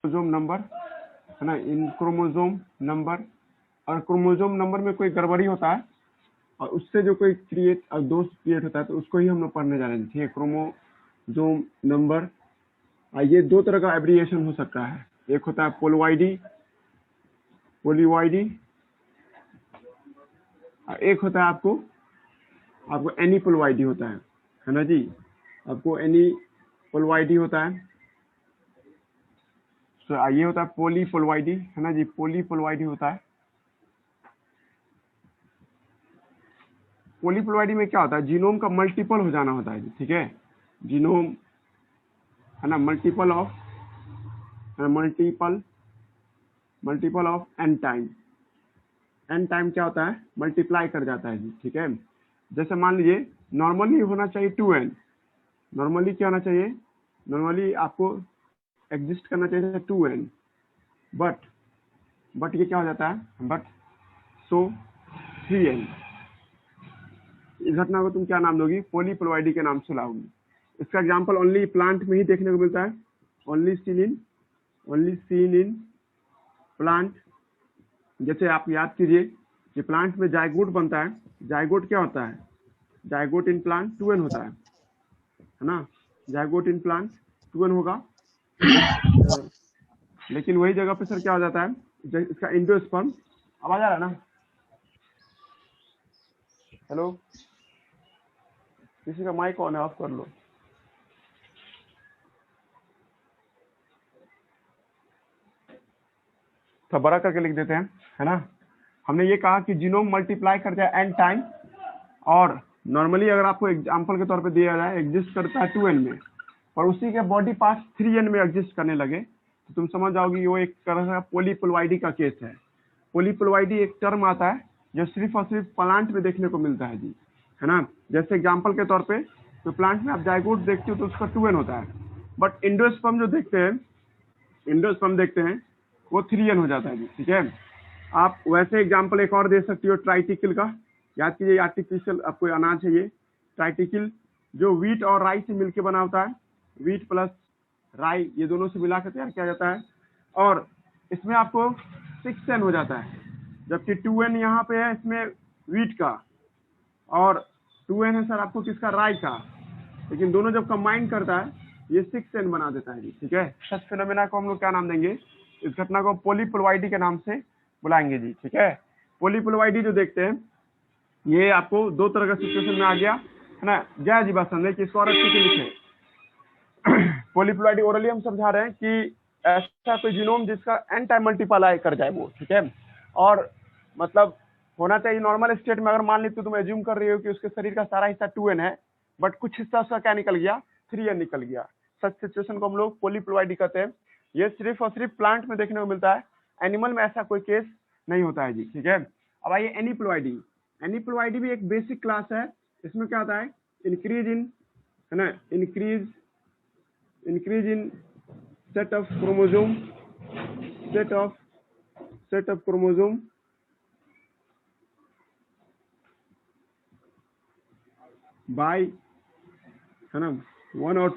Chromosome number है ना, इन chromosome number, और क्रोमोसोम नंबर में कोई गड़बड़ी होता है और उससे जो कोई दोष क्रिएट होता है तो उसको ही हम लोग पढ़ने जा रहे हैं। ठीक है, क्रोमोसोम नंबर। ये दो तरह का एब्रिएशन हो सकता है, एक होता है पोलीवाइडी, एक होता है आपको एनीपोलवाइडी होता है ना जी, आपको एनीपोलवाइडी होता है। तो ये होता है पोलीपोलवाइडी, है ना जी, पोलीपोलवाइडी होता है। पोलीपोलवाइडी में क्या होता है, जीनोम का मल्टीपल हो जाना होता है जी। ठीक है, जीनोम है ना, मल्टीपल ऑफ एन टाइम क्या होता है, मल्टीप्लाई कर जाता है जी। ठीक है, जैसे मान लीजिए नॉर्मली होना चाहिए 2n, नॉर्मली क्या होना चाहिए, नॉर्मली आपको एग्जिस्ट करना चाहिए 2n, बट ये क्या हो जाता है, बट सो 3n। इस घटना को तुम क्या नाम दोगी, पोलीपोलवाइडी के नाम से लाओगी। इसका एग्जांपल ओनली प्लांट में ही देखने को मिलता है, ओनली सीन इन प्लांट। जैसे आप याद कीजिए कि प्लांट में जायगोट बनता है, जायगोट क्या होता है, जायगोट इन प्लांट 2n होता है ना, जायगोट इन प्लांट 2n होगा। लेकिन वही जगह पे सर क्या हो जाता है, इसका एंडोस्पर्म, आवाज आ रहा है ना, हेलो, किसी का माइक ऑन है, ऑफ कर लो। तो बड़ा करके लिख देते हैं, है ना। हमने ये कहा कि जीनोम मल्टीप्लाई करता है एन टाइम, और नॉर्मली अगर आपको एग्जांपल के तौर पे दिया जाए एग्जिस्ट करता है 2n में, और उसी के बॉडी पार्ट्स 3n में एग्जिस्ट करने लगे, तो तुम समझ जाओगी वो एक तरह का पोलीपोलवाइडी का केस है। पोलीपोलवाइडी एक टर्म आता है जो सिर्फ और सिर्फ प्लांट में देखने को मिलता है जी, है ना। जैसे एग्जाम्पल के तौर पे तो प्लांट में आप जायगोट देखते हो तो उसका 2n होता है, बट एंडोस्पर्म जो देखते हैं वो 3n हो जाता है जी। ठीक है, आप वैसे एग्जाम्पल एक और दे सकती हो ट्राइटिकल का। याद कीजिए, आर्टिफिशियल आपको अनाज है ये ट्राइटिकल, जो व्हीट और राई से मिलकर बना होता है, व्हीट प्लस राई ये दोनों से मिलाकर तैयार किया जाता है, और इसमें आपको 6n हो जाता है, जबकि 2n यहाँ पे है इसमें व्हीट का, और 2n है सर आपको किसका, राई का, लेकिन दोनों जब कंबाइन करता है ये 6n बना देता है जी। ठीक है, सच फिनोमेना को हम लोग क्या नाम देंगे, इस घटना को पोलीपोलवाइडी के नाम से बुलाएंगे जी। ठीक है, पोलीपोलवाइडी जो देखते हैं ये आपको दो तरह का सिचुएशन में आ गया, है ना। जय जी बात समझे कि इसको और अच्छे से लिखे। पोलीपोलवाइडी ओरली हम समझा रहे हैं कि ऐसा कोई जीनोम जिसका एन टाइम मल्टीप्लाई कर जाए वो। ठीक है, और मतलब होना चाहिए नॉर्मल स्टेट में, अगर मान ली तो तुम एज्यूम कर रही हो कि उसके शरीर का सारा हिस्सा 2n है, बट कुछ हिस्सा उसका क्या निकल गया, 3n निकल गया। सच सिचुएशन को हम लोग पोलीपोलवाइडी कहते हैं। ये सिर्फ और सिर्फ प्लांट में देखने को मिलता है, एनिमल में ऐसा कोई केस नहीं होता है जी। ठीक है, अब आइए एनीपोलवाइडी। एनीपोलवाइडी भी एक बेसिक क्लास है। इसमें क्या होता है, इंक्रीज इन, है ना, increase in set of chromosome by, है ना, वन और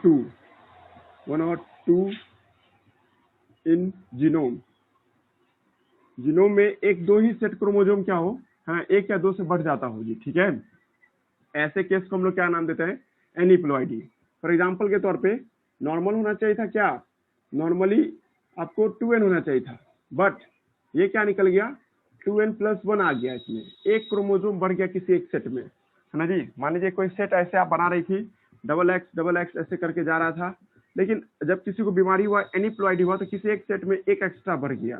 टू इन जीनोम में एक दो ही सेट क्रोमोसोम क्या हो, हाँ, एक या दो से बढ़ जाता हो जी। ठीक है, ऐसे केस को हम लोग क्या नाम देते हैं, एनीपोलवाइडी। फॉर एग्जांपल के तौर पे नॉर्मल होना चाहिए था क्या, नॉर्मली आपको 2n होना चाहिए था, बट ये क्या निकल गया, 2n+1 आ गया, इसमें एक क्रोमोसोम बढ़ गया किसी एक सेट में, है ना जी। मान लीजिए कोई सेट ऐसे आप बना रही थी, XX ऐसे करके जा रहा था, लेकिन जब किसी को बीमारी हुआ, एनीपोलवाइडी हुआ, तो किसी एक सेट में एक एक्स्ट्रा बढ़ गया।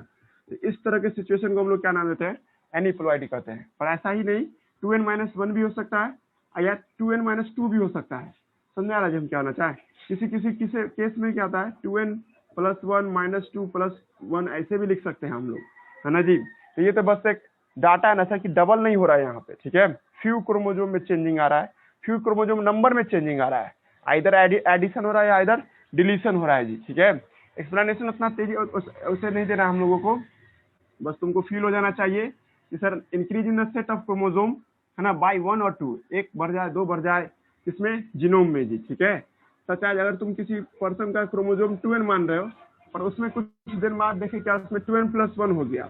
तो इस तरह के सिचुएशन को हम लोग क्या नाम देते हैं, एनीपोलवाइडी कहते हैं। पर ऐसा ही नहीं, 2n-1 भी हो सकता है, या 2n-2 भी हो सकता है। समझ आ रहा है हम क्या होना चाहे, किसी केस में क्या होता है, 2n+1 -2+1 ऐसे भी लिख सकते हैं हम लोग, है ना जी। तो ये तो बस एक डाटा है ना सर कि डबल नहीं हो रहा है यहाँ पे। ठीक है, फ्यू क्रोमोसोम में चेंजिंग आ रहा है, फ्यू क्रोमोसोम नंबर में चेंजिंग आ रहा है, आइदर एडिशन हो रहा है या आइदर डिलीशन हो रहा है जी। ठीक है, एक्सप्लेनेशन उतना तेजी उसे नहीं देना हम लोगों को, बस तुमको फील हो जाना चाहिए कि sir increase in the set of chromosome, है ना, बाय 1 और 2, एक बढ़ जाए, दो बढ़ जाए, किसमें, जीनोम में जी। ठीक है, सच है, अगर तुम किसी पर्सन का क्रोमोसोम 2n मान रहे हो पर उसमें कुछ दिन बाद देखे क्या उसमें 2n+1 हो गया,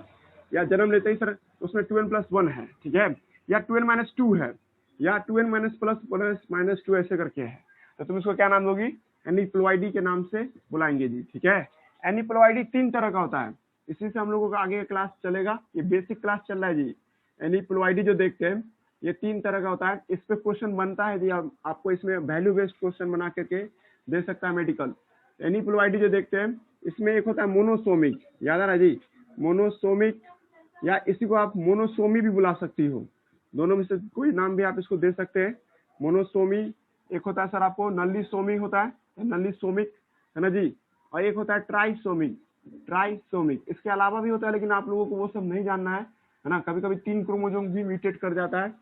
या जन्म लेते ही सर उसमें 2n+1 है, ठीक है, या 2n-2 है, या 2n-++-2 ऐसे करके है, तो तुम इसको क्या नाम दोगी? एनीप्लॉइडी के नाम से बुलाएंगे जी, ठीक है। एनीप्लॉइडी 3 तरह का होता है, इसी से हम लोगों का आगे का क्लास चलेगा, ये बेसिक क्लास चल रहा है जी। एनीप्लॉइडी जो देखते हैं ये 3 तरह का होता है, इस पे क्वेश्चन बनता है जी, आपको इसमें वैल्यू बेस्ड क्वेश्चन बना करके दे सकता है मेडिकल। एनीप्लॉइडी जो देखते हैं इसमें एक होता है मोनोसोमिक, याद आ रहा है जी, मोनोसोमिक, या इसी को आप मोनोसोमी भी बुला सकती हो, दोनों में से कोई नाम भी आप इसको दे सकते हैं। मोनोसोमी एक होता है सर आपको नल्लीसोमी होता है, नल्लीसोमिक है ना जी, और एक होता है ट्राइसोमिक, ट्राइसोमिक इसके अलावा भी होता है, लेकिन आप लोगों को वो सब नहीं जानना है ना, कभी कभी 3 क्रोमोसोम भी म्यूटेट कर जाता है,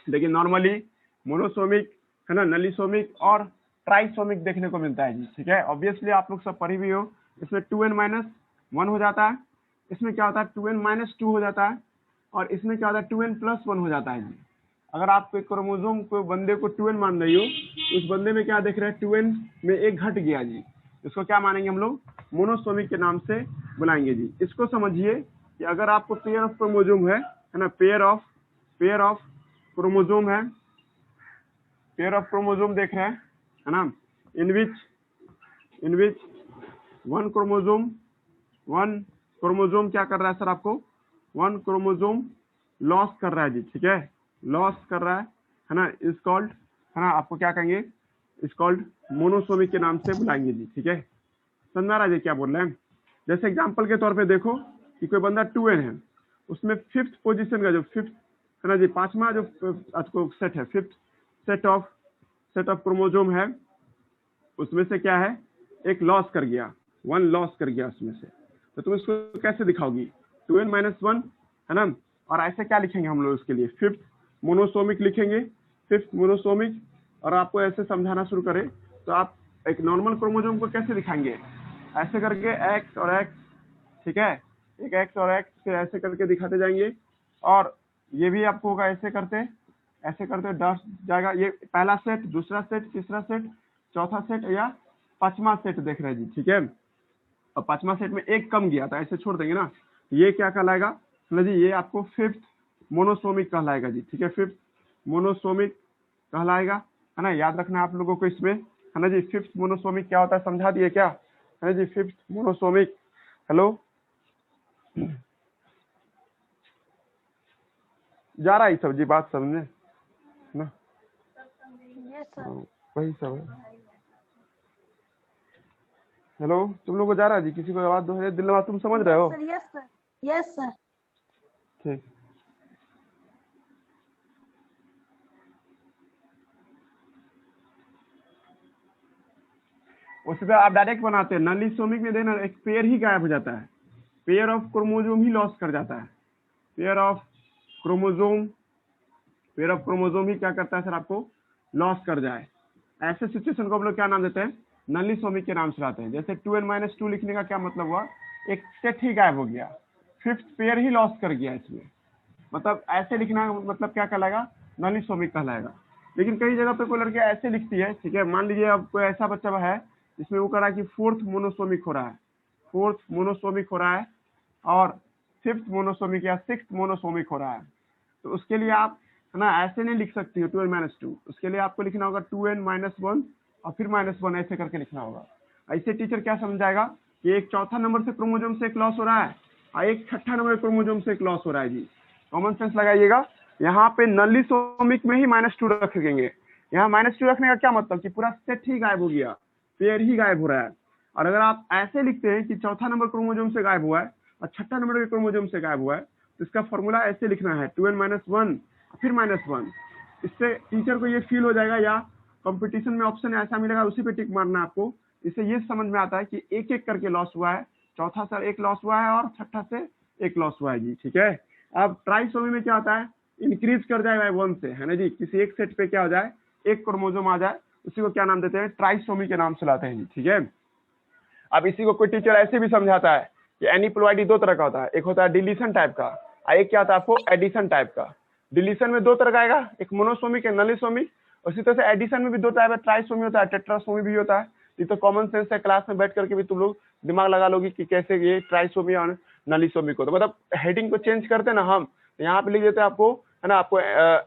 लेकिन नॉर्मली मोनोसोमिक है ना, नल्लीसोमिक और ट्राइसोमिक देखने को मिलता है जी, ठीक है। ऑब्वियसली आप लोग सब पढ़ी भी हो, इसमें 2n-1 हो जाता है, इसमें क्या होता है 2n-2 हो जाता है, और इसमें क्या होता है 2n+1 हो जाता है जी। अगर आप कोई क्रोमोसोम को बंदे को 2n मान रही हो, उस बंदे में क्या देख रहे हैं 2n में एक घट गया जी, इसको क्या मानेंगे हम लोग? मोनोसोमिक के नाम से बुलाएंगे जी। इसको समझिए कि अगर आपको पेयर ऑफ क्रोमोसोम है ना, पेयर ऑफ क्रोमोसोम है, पेयर ऑफ क्रोमोसोम देख रहे हैं है ना, इन विच वन क्रोमोसोम क्या कर रहा है सर आपको? 1 क्रोमोसोम लॉस कर रहा है जी, ठीक है, लॉस कर रहा है ना, इज कॉल्ड है ना, आपको क्या कहेंगे? इज कॉल्ड मोनोसोमिक के नाम से बुलाएंगे जी, ठीक है। समझा रहा है क्या बोल रहे हैं? जैसे एग्जांपल के तौर पे देखो कि कोई बंदा 2n है, उसमें 5th पोजीशन का जो 5th है ना जी, 5वां जो आपको सेट है, 5th सेट ऑफ क्रोमोसोम है, उसमें से क्या है एक लॉस कर गया, 1 लॉस कर गया उसमें से, तो तुम इसको कैसे दिखाओगी? 2n-1 है ना, और ऐसे क्या लिखेंगे हम लोग इसके लिए? 5th मोनोसोमिक लिखेंगे, 5th मोनोसोमिक। और आपको ऐसे समझाना शुरू करें तो आप एक नॉर्मल क्रोमोसोम को कैसे दिखाएंगे? ऐसे करके x और x, ठीक है, एक x और x फिर ऐसे करके दिखाते जाएंगे, और ये भी आपको होगा ऐसे करते डस्ट जाएगा, ये पहला सेट, दूसरा सेट, तीसरा सेट, चौथा सेट या 5वां सेट देख रहे हैं जी, ठीक है। और 5वां सेट में एक कम गया था, ऐसे छोड़ देंगे ना, ये क्या कहलाएगा जी? ये आपको 5th मोनोसोमिक कहलाएगा जी, ठीक है, 5th मोनोसोमिक कहलाएगा है ना। याद रखना आप लोगों को इसमें है ना जी, 5th मोनोसोमिक क्या होता है समझा दिए क्या है ना जी? 5th मोनोसोमिक, हेलो जा रहा है सब जी, बात समझे ना? वही सब है। हेलो, तुम लोग को जा रहा है जी? किसी को आवाज दो, दिल में तुम समझ रहे हो? Yes sir. ठीक, उसी पे आप डायरेक्ट बनाते हैं। नलीसोमिक में देना एक पेयर ही गायब हो जाता है, pair of chromosome he loss कर जाता है, पेयर ऑफ क्रोमोसोम ही क्या करता है सर? आपको लॉस कर जाए। ऐसे सिचुएशन को हम लोग क्या नाम देते हैं? नलीसोमिक के नाम से लाते हैं। जैसे 2n-2 लिखने का क्या मतलब हुआ? एक सेट ही गायब हो गया, 5th पेयर ही लॉस कर गया इसमें, मतलब ऐसे लिखना मतलब क्या कहलाएगा? नलीसोमिक कहलाएगा। लेकिन कई जगह पे कोई लड़की ऐसे लिखती है, ठीक है, मान लीजिए अब कोई ऐसा बच्चा है जिसमें वो कह रहा है कि 4th मोनोसोमिक हो रहा है, 4th मोनोसोमिक हो रहा है, और 5th मोनोसोमिक या 6th मोनोसोमिक हो रहा है, तो उसके लिए आप है ना ऐसे नहीं लिख सकती हो 2n-2, उसके लिए आपको लिखना होगा 2n-1 और फिर -1 ऐसे करके लिखना होगा। ऐसे टीचर क्या समझाएगा कि एक चौथा नंबर से क्रोमोसोम से एक लॉस हो रहा है और एक छठा नंबर क्रोमोसोम से एक लॉस हो रहा है जी। कॉमन सेंस लगाइएगा। यहाँ पे नलीसोमिक में ही -2 रखेंगे। यहाँ -2 रखने का क्या मतलब कि पूरा सेट ही गायब हो गया, पेयर ही गायब हो रहा है। और अगर आप ऐसे लिखते हैं कि चौथा नंबर क्रोमोसोम से गायब हुआ है और छठा नंबर के क्रोमोसोम से गायब हुआ है, तो इसका फॉर्मूला ऐसे लिखना है 2n-1 फिर -1। इससे टीचर को ये फील हो जाएगा, या कंपटीशन में ऑप्शन ऐसा मिलेगा उसी पे टिक मारना आपको। इससे ये समझ में आता है कि एक एक करके लॉस हुआ है, चौथा से एक लॉस हुआ है और छठा से एक लॉस हुआ है जी, ठीक है। अब ट्राइसोमी में क्या होता है? इंक्रीज कर जाए 1 से, है ना जी, किसी एक सेट पे क्या हो जाए, एक क्रोमोसोम आ जाए, उसी को क्या नाम देते हैं? ट्राइसोमी के नाम से लाते हैं जी, ठीक है। अब इसी को कोई टीचर ऐसे भी समझाता है कि एनीप्लॉइडी 2 तरह का होता है, एक होता है डिलीशन टाइप का और एक क्या होता है आपको? एडिशन टाइप का। डिलीशन में 2 तरह का आएगा, एक मोनोसोमिक है, नलीसोमिक। उसी तरह से एडिशन में भी 2 टाइप है, ट्राइसोमी होता है, टेट्रासोमी भी होता है। ये तो कॉमन सेंस है, क्लास में बैठ करके भी तुम लोग दिमाग लगा लोगी कि कैसे ये ट्राइसोमी और नलीसोमी को, तो मतलब हेडिंग को चेंज करते हैं ना हम, यहाँ पे लिख देते हैं आपको, है ना, आपको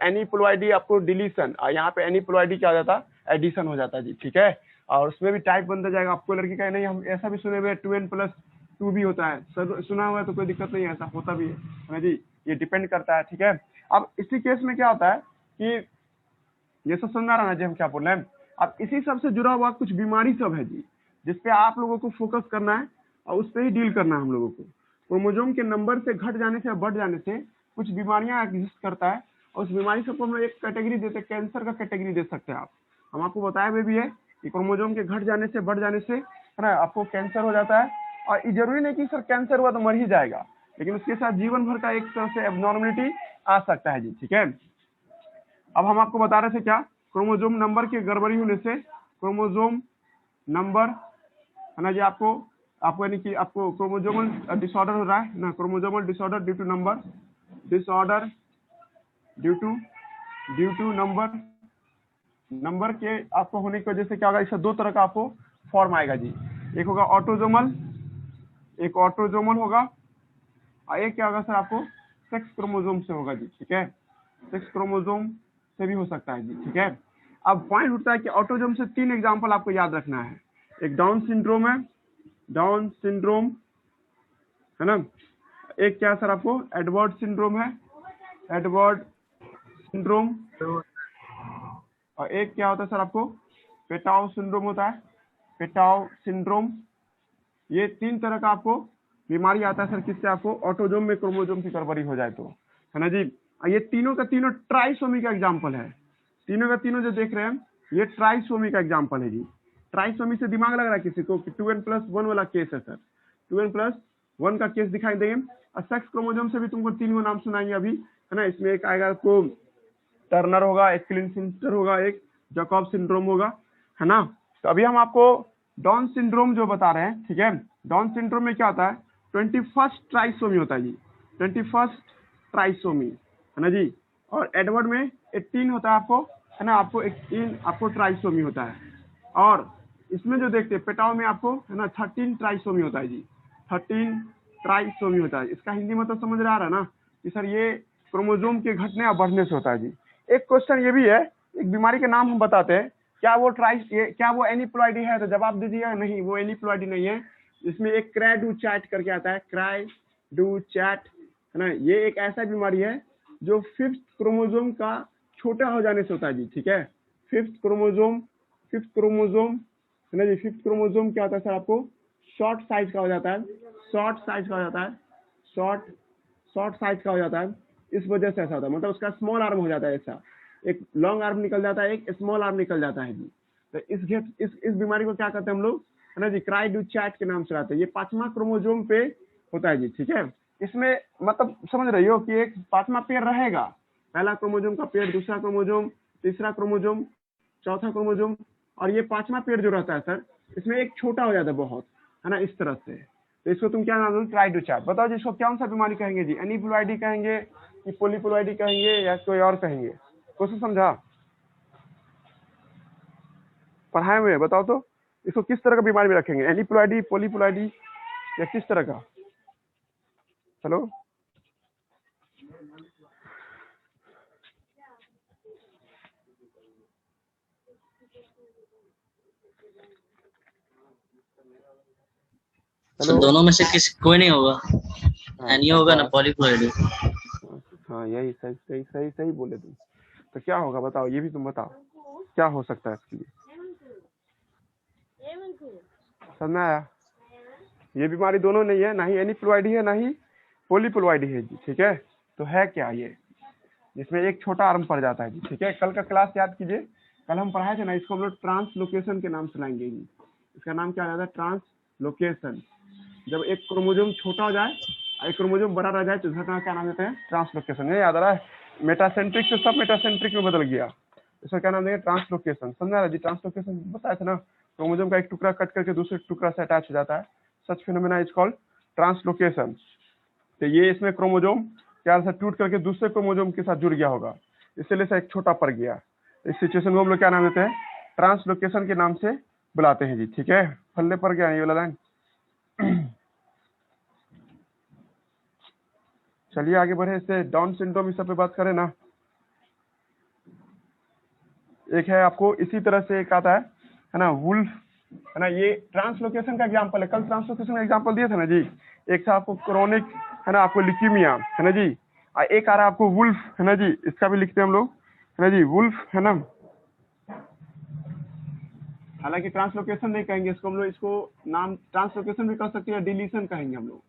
एनीप्लॉइडी आपको डिलीशन, और यहाँ पे एनीप्लॉइडी क्या हो जाता है, एडिशन हो जाता है जी, ठीक है। और उसमें भी टाइप बनता जाएगा, आपको लड़की का नहीं, हम ऐसा भी सुने हुए 2n+2 भी होता है, सर सुना हुआ है तो कोई दिक्कत नहीं है, ऐसा होता भी है ना जी, ये डिपेंड करता है, ठीक है। अब इसी केस में क्या होता है कि ये सब समझ आ रहा ना जी हम क्या बोल रहे हैं। अब इसी सब से जुड़ा हुआ कुछ बीमारी सब है जी, जिसपे आप लोगों को फोकस करना है और उस पर ही डील करना है हम लोगों को। क्रोमोजोम के नंबर से घट जाने से या बढ़ जाने से कुछ बीमारियां एग्जिस्ट करता है, और उस बीमारी सबको हम लोग एक कैटेगरी देते हैं, कैंसर का कैटेगरी दे सकते हैं आप। हम आपको बताए हुए भी है कि क्रोमोजोम के घट जाने से बढ़ जाने से, है ना, आपको कैंसर हो जाता है। और ये जरूरी नहीं कि सर कैंसर हुआ तो मर ही जाएगा, लेकिन उसके साथ जीवन भर का एक तरह से एबनॉर्मलिटी आ सकता है जी, ठीक है। अब हम आपको बता रहे थे क्या, क्रोमोजोम नंबर की गड़बड़ी होने से क्रोमोजोम नंबर, है ना जी, आपको यानी कि आपको क्रोमोजोमल डिसऑर्डर हो रहा है ना, chromosomal disorder due to number, disorder due to number के आपको होने की वजह से क्या होगा, इससे दो तरह का आपको फॉर्म आएगा जी। एक होगा ऑटोजोमल, एक ऑटोजोमल होगा, और एक क्या होगा सर आपको सेक्स क्रोमोजोम से होगा जी, ठीक है। सेक्स क्रोमोजोम से भी हो सकता है जी, ठीक है। अब पॉइंट उठता है कि ऑटोजोम से 3 एग्जांपल आपको याद रखना है। एक डाउन सिंड्रोम है, डाउन सिंड्रोम, है ना। एक क्या सर आपको एडवर्ड सिंड्रोम है, एडवर्ड सिंड्रोम, और एक क्या होता है सर आपको पेटाउ सिंड्रोम होता है, पेटाउ सिंड्रोम। ये 3 तरह का आपको बीमारी आता है सर, किससे आपको ऑटोजोम में क्रोमोजोम की गड़बड़ी हो जाए तो, है ना जी। ये तीनों का तीनों ट्राइसोमी का एग्जाम्पल है, तीनों का तीनों जो देख रहे हैं ये ट्राइसोमी का एग्जाम्पल है जी। ट्राइसोमी से दिमाग लग रहा है किसी को कि 2n+1 वाला केस है सर, 2n+1 का केस दिखाई देंगे। और सेक्स क्रोमोजोम से भी तुमको 3 नाम सुनाएंगे अभी, है ना। इसमें एक आएगा आपको टर्नर होगा, एक क्लिनफिल्टर होगा, एक जैकब सिंड्रोम होगा, है ना। तो अभी हम आपको डाउन सिंड्रोम जो बता रहे हैं, ठीक है। डाउन सिंड्रोम में क्या होता है, 21st ट्राइसोमी होता है जी, 21st ट्राइसोमी, है ना जी। और एडवर्ड में 18 होता है आपको, है ना, आपको 18 आपको ट्राइसोमी होता है। और इसमें जो देखते हैं पेटाओ में आपको, है ना, 13 ट्राइसोमी होता है जी, 13 ट्राइसोमी होता है। इसका हिंदी मतलब समझ रहा है ना कि सर ये क्रोमोजोम के घटने और बढ़ने से होता है जी। एक क्वेश्चन ये भी है, एक बीमारी के नाम हम बताते हैं, क्या वो एनीप्लॉइडी है, तो जवाब दीजिएगा नहीं, वो एनीप्लॉइडी नहीं है। इसमें एक क्राइडुचैट करके आता है, क्राइडुचैट, है ना। ये एक ऐसा बीमारी है जो 5th क्रोमोजोम का छोटा हो जाने से होता है जी, ठीक है। 5th क्रोमोजोम, है ना जी। 5th क्रोमोजोम क्या होता है सर आपको शॉर्ट साइज का हो जाता है, शॉर्ट साइज का हो जाता है, शॉर्ट साइज का हो जाता है। इस वजह से ऐसा होता है, मतलब उसका स्मॉल आर्म हो जाता है, ऐसा एक लॉन्ग आर्म निकल जाता है, एक स्मॉल आर्म निकल जाता है जी। तो इस बीमारी को क्या कहते हैं हम लोग, है ना जी, क्राइडुचैट के नाम से आते हैं। ये 5वां क्रोमोजोम पे होता है जी, ठीक है। इसमें मतलब समझ रही हो कि एक 5वां पेयर रहेगा, पहला क्रोमोजोम का पेयर, दूसरा क्रोमोजोम, तीसरा क्रोमोजोम, चौथा क्रोमोजोम, और ये 5वां पेयर जो रहता है सर, इसमें एक छोटा हो जाता है बहुत, है ना, इस तरह से। तो इसको तुम क्या नाम दोगे, क्राइडुचैट। बताओ जी इसको कौन सा बीमारी कहेंगे जी, एनीप्लॉइडी कहेंगे कि पॉलीप्लॉइडी कहेंगे या कोई और कहेंगे, क्वेश्चन समझा पढ़ाए हुए, बताओ तो इसको किस तरह का बीमारी में रखेंगे, एनीप्लॉइडी, पॉलीप्लॉइडी या किस तरह का। हेलो, तो दोनों में से किसी कोई नहीं होगा, एनी होगा ना पॉलीप्लॉइडी। हाँ यही सही सही सही सही बोले तुम। तो क्या होगा बताओ, ये भी तुम बताओ क्या हो सकता है इसके लिए, समझ में आया। ये बीमारी दोनों नहीं है, ना ही एनीप्लॉइडी है ना ही पॉलीप्लॉइडी है जी, ठीक है। तो है क्या ये, जिसमें एक छोटा आर्म पड़ जाता है जी, ठीक है। कल का क्लास याद कीजिए, कल हम पढ़ाए थे ना, इसको हम लोग ट्रांसलोकेशन के नाम से लाएंगे जी। इसका नाम क्या रहता है, ट्रांसलोकेशन। जब एक क्रोमोजोम छोटा हो जाए एक क्रोमोजोम बड़ा रह जाए तो घटना क्या नाम देते हैं, ट्रांसलोकेशन। ये याद आ रहा है, मेटासेंट्रिक से सब मेटासेंट्रिक में बदल गया, इसका क्या नाम देंगे, ट्रांसलोकेशन। समझा रहा जी, ट्रांसलोकेशन बताया था ना, क्रोमोजोम का एक टुकड़ा कट करके दूसरे टुकड़ा से अटैच हो जाता है, सच फिनोमेना इज कॉल्ड ट्रांसलोकेशन। तो ये इसमें क्रोमोजोम क्या टूट करके दूसरे क्रोमोजोम के साथ जुड़ गया होगा, इसलिए से एक छोटा पड़ गया। इस सिचुएशन को हम लोग क्या नाम देते हैं, ट्रांसलोकेशन के नाम से बुलाते हैं जी, ठीक है। फलने पर गया ये वाला लाइन, चलिए आगे बढ़े, इससे डाउन सिंड्रोम इस सब पे बात करें ना। एक है आपको इसी तरह से एक आता है ना, वुल्फ, है ना, ये ट्रांसलोकेशन का एग्जांपल है। कल ट्रांसलोकेशन का एग्जांपल दिया था ना जी। एक था आपको क्रोनिक, है ना, आपको लिक्यूमिया, है ना जी। एक आ रहा है आपको वुल्फ, है ना जी, इसका भी लिखते हैं हम लोग, है ना जी, वुल्फ, है ना। हालांकि ट्रांसलोकेशन नहीं कहेंगे इसको हम लोग, इसको नाम ट्रांसलोकेशन भी कर सकते हैं, डिलीशन कहेंगे हम लोग।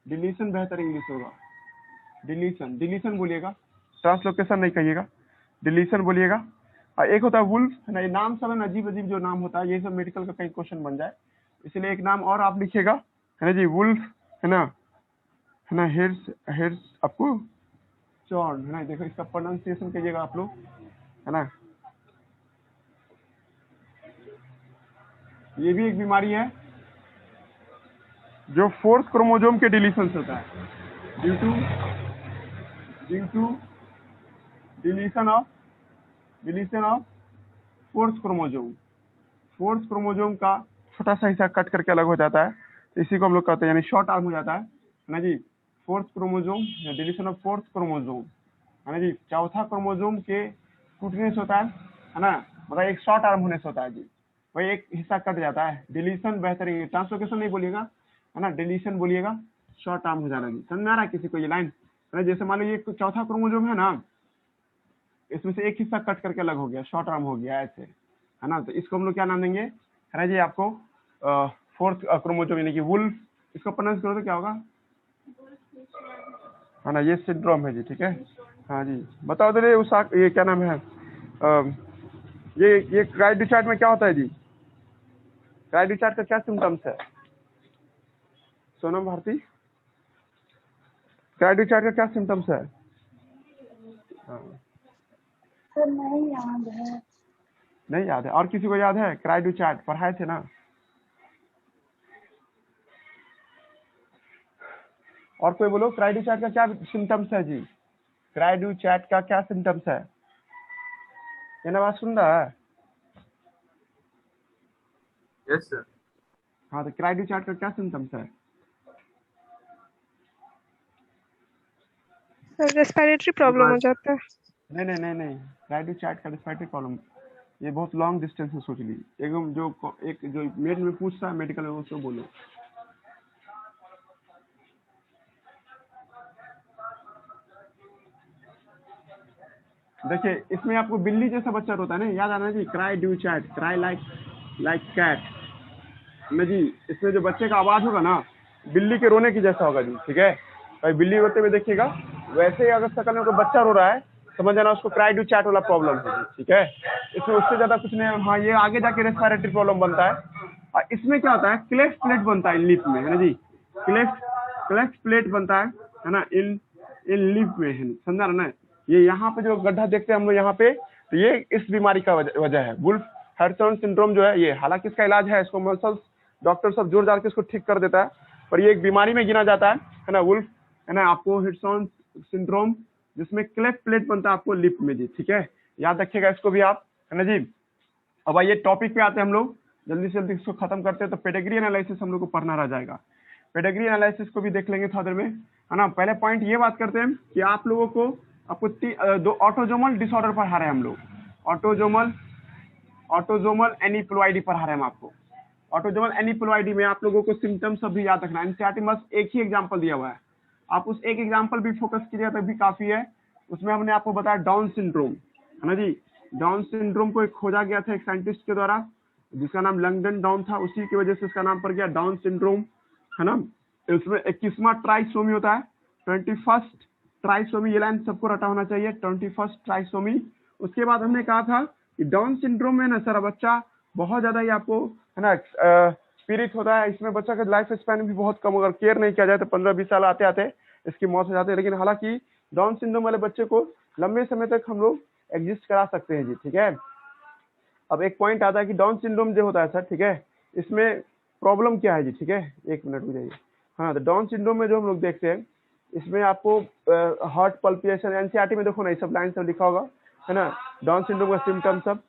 डिलीशन बेहतर इंग्लिश होगा। डिलीशन, डिलीशन बोलिएगा, ट्रांसलोकेशन नहीं कहिएगा, डिलीशन बोलिएगा। एक होता है वुल्फ, है ना, ये नाम सब है ना, अजीब अजीब जो नाम होता है, ये सब मेडिकल का कई क्वेश्चन बन जाए, इसलिए एक नाम और आप लिखिएगा, है ना जी, वुल्फ, है ना, हेयर्स, हेयर्स आपको चॉर्न, है ना, देखो इसका प्रोनाउंसिएशन कीजिएगा आप लोग, है ना। ये भी एक बीमारी है जो फोर्थ क्रोमोसोम के डिलीशन से होता है, due to deletion of fourth chromosome. Fourth chromosome का छोटा सा हिस्सा कट करके अलग हो जाता है, तो इसी को हम लोग कहते हैं, यानी शॉर्ट आर्म हो जाता है ना जी। Fourth chromosome, deletion of fourth chromosome, है ना जी। चौथा क्रोमोसोम के टूटने से होता है ना, मतलब एक शॉर्ट आर्म होने से होता है जी, वही एक हिस्सा कट जाता है। डिलीशन बेहतरीन, ट्रांसलोकेशन नहीं बोलिएगा, है ना, डिलीशन बोलिएगा, शॉर्ट आर्म हो जाना जी। समझ में आ रहा है किसी को ये लाइन, है ना। जैसे मान लो ये चौथा क्रोमोसोम है ना, इसमें से एक हिस्सा कट करके अलग हो गया, शॉर्ट आर्म हो गया ऐसे, है ना, तो इसको हम लोग क्या नाम देंगे, है ना जी, आपको फोर्थ क्रोमोसोम यानी कि वुल्फ। इसको प्रोनाउंस करो तो क्या होगा, है ना, ये सिंड्रोम है जी, ठीक है। हाँ जी, बताओ दे उस ये क्या नाम है, ये क्राइडुचार्ट में क्या होता है जी, क्राइडुचार्ट का क्या सिम्टम्स है सोनम भारती, क्राइडुचार्ट का क्या सिम्टम्स है। सर नहीं याद है। नहीं याद है, और किसी को याद है, क्राइडुचार्ट पढ़ाए थे ना। और कोई बोलो, क्राइडुचार्ट का क्या सिम्टम्स है जी, क्राइडुचार्ट का क्या सिम्टम्स है, ये ना बात सुन रहा है। Yes sir. हाँ, तो क्राइडुचार्ट का क्या सिम्टम्स है। सर रेस्पिरेटरी प्रॉब्लम हो जाता है। नहीं नहीं नहीं नहीं, क्राइडुचार्ट का रेस्पिरेटरी प्रॉब्लम, ये बहुत लॉन्ग डिस्टेंस में सोच ली, एकदम जो मेड में पूछता है मेडिकल में, उसको बोलो। देखिए इसमें आपको बिल्ली जैसा बच्चा रोता है ना, याद आना जी, cri du chat, cry like cat ना जी। इसमें जो बच्चे का आवाज होगा ना, बिल्ली के रोने की जैसा होगा जी, ठीक है। भाई बिल्ली रोते हुए देखिएगा, वैसे ही अगर शकल में कोई बच्चा रो रहा है, समझ जाना उसको क्राई ड्यू चैट वाला प्रॉब्लम है जी, ठीक है। इसमें उससे ज्यादा कुछ नहीं है। हाँ, ये आगे जाके रेस्पिरेटरी प्रॉब्लम बनता है। और इसमें क्या होता है, क्लेफ्ट प्लेट बनता है लिप में, है ना जी, क्लेफ्ट प्लेट बनता है ना, इन लिप में, है समझा ना। ये यहाँ पे जो गड्ढा देखते हैं हम लोग यहाँ पे, तो ये इस बीमारी का वजह है, वुल्फ हेडसन सिंड्रोम जो है ये। हालांकि इसका इलाज है, इसको मसल्स डॉक्टर सब जोर डाल के इसको ठीक कर देता है, पर ये एक बीमारी में गिना जाता है ना, वुल्फ, है ना, आपको हेडसन सिंड्रोम, जिसमें क्लेफ्ट प्लेट बनता है आपको लिप में जी, ठीक है। याद रखिएगा इसको भी आप, है ना जी। अब आइए टॉपिक पे आते हैं हम लोग, जल्दी से जल्दी इसको खत्म करते हैं। तो पेडिग्री एनालिसिस हम लोग को पढ़ना रह जाएगा, पेडिग्री एनालिसिस को भी देख लेंगे थोड़ा देर में, है ना। पहले पॉइंट ये बात करते हैं कि आप लोगों को आपको दो ऑटोजोमल डिसऑर्डर पढ़ा रहे हैं हम लोग, ऑटोजोमल एनीप्लॉइडी पढ़ा रहे हैं हम आपको। ऑटोजोमल एनीप्लॉइडी में आप लोगों को सिम्टम्स सब भी याद रखना है। एनसीईआरटी में बस एक ही एग्जांपल दिया हुआ है, आप उस एक एग्जांपल भी फोकस कीजिए तब भी काफी है। उसमें हमने आपको बताया डाउन सिंड्रोम, है ना जी। डाउन सिंड्रोम को एक खोजा गया था एक साइंटिस्ट के द्वारा, जिसका नाम लंगडन डाउन था, उसी की वजह से इसका नाम पड़ गया डाउन सिंड्रोम, है ना। उसमें 21वां ट्राइसोमी होता है, 21st ट्राइसोमी, ये लाइन सबको रटा होना चाहिए, 21st ट्राइसोमी। उसके बाद हमने कहा था कि डाउन सिंड्रोम में ना सर बच्चा बहुत ज्यादा ही आपको, है ना, पीड़ित होता है। इसमें बच्चा का लाइफ स्पैन भी बहुत कम, अगर केयर नहीं किया जाए तो 15-20 साल आते आते इसकी मौत हो जाती है। लेकिन हालांकि डाउन सिंड्रोम वाले बच्चे को लंबे समय तक हम लोग एग्जिस्ट करा सकते हैं जी, ठीक है। अब एक पॉइंट आता है कि डाउन सिंड्रोम जो होता है सर, ठीक है, इसमें प्रॉब्लम क्या है जी, ठीक है, एक मिनट रुक जाइए। हाँ, तो डाउन सिंड्रोम में जो हम लोग देखते हैं, इसमें आपको हार्ट पल्पिएशन, एनसीईआरटी में देखो ना, ये सब लाइन सब लिखा होगा, है ना, डाउन सिंड्रोम का सिम्टम सब।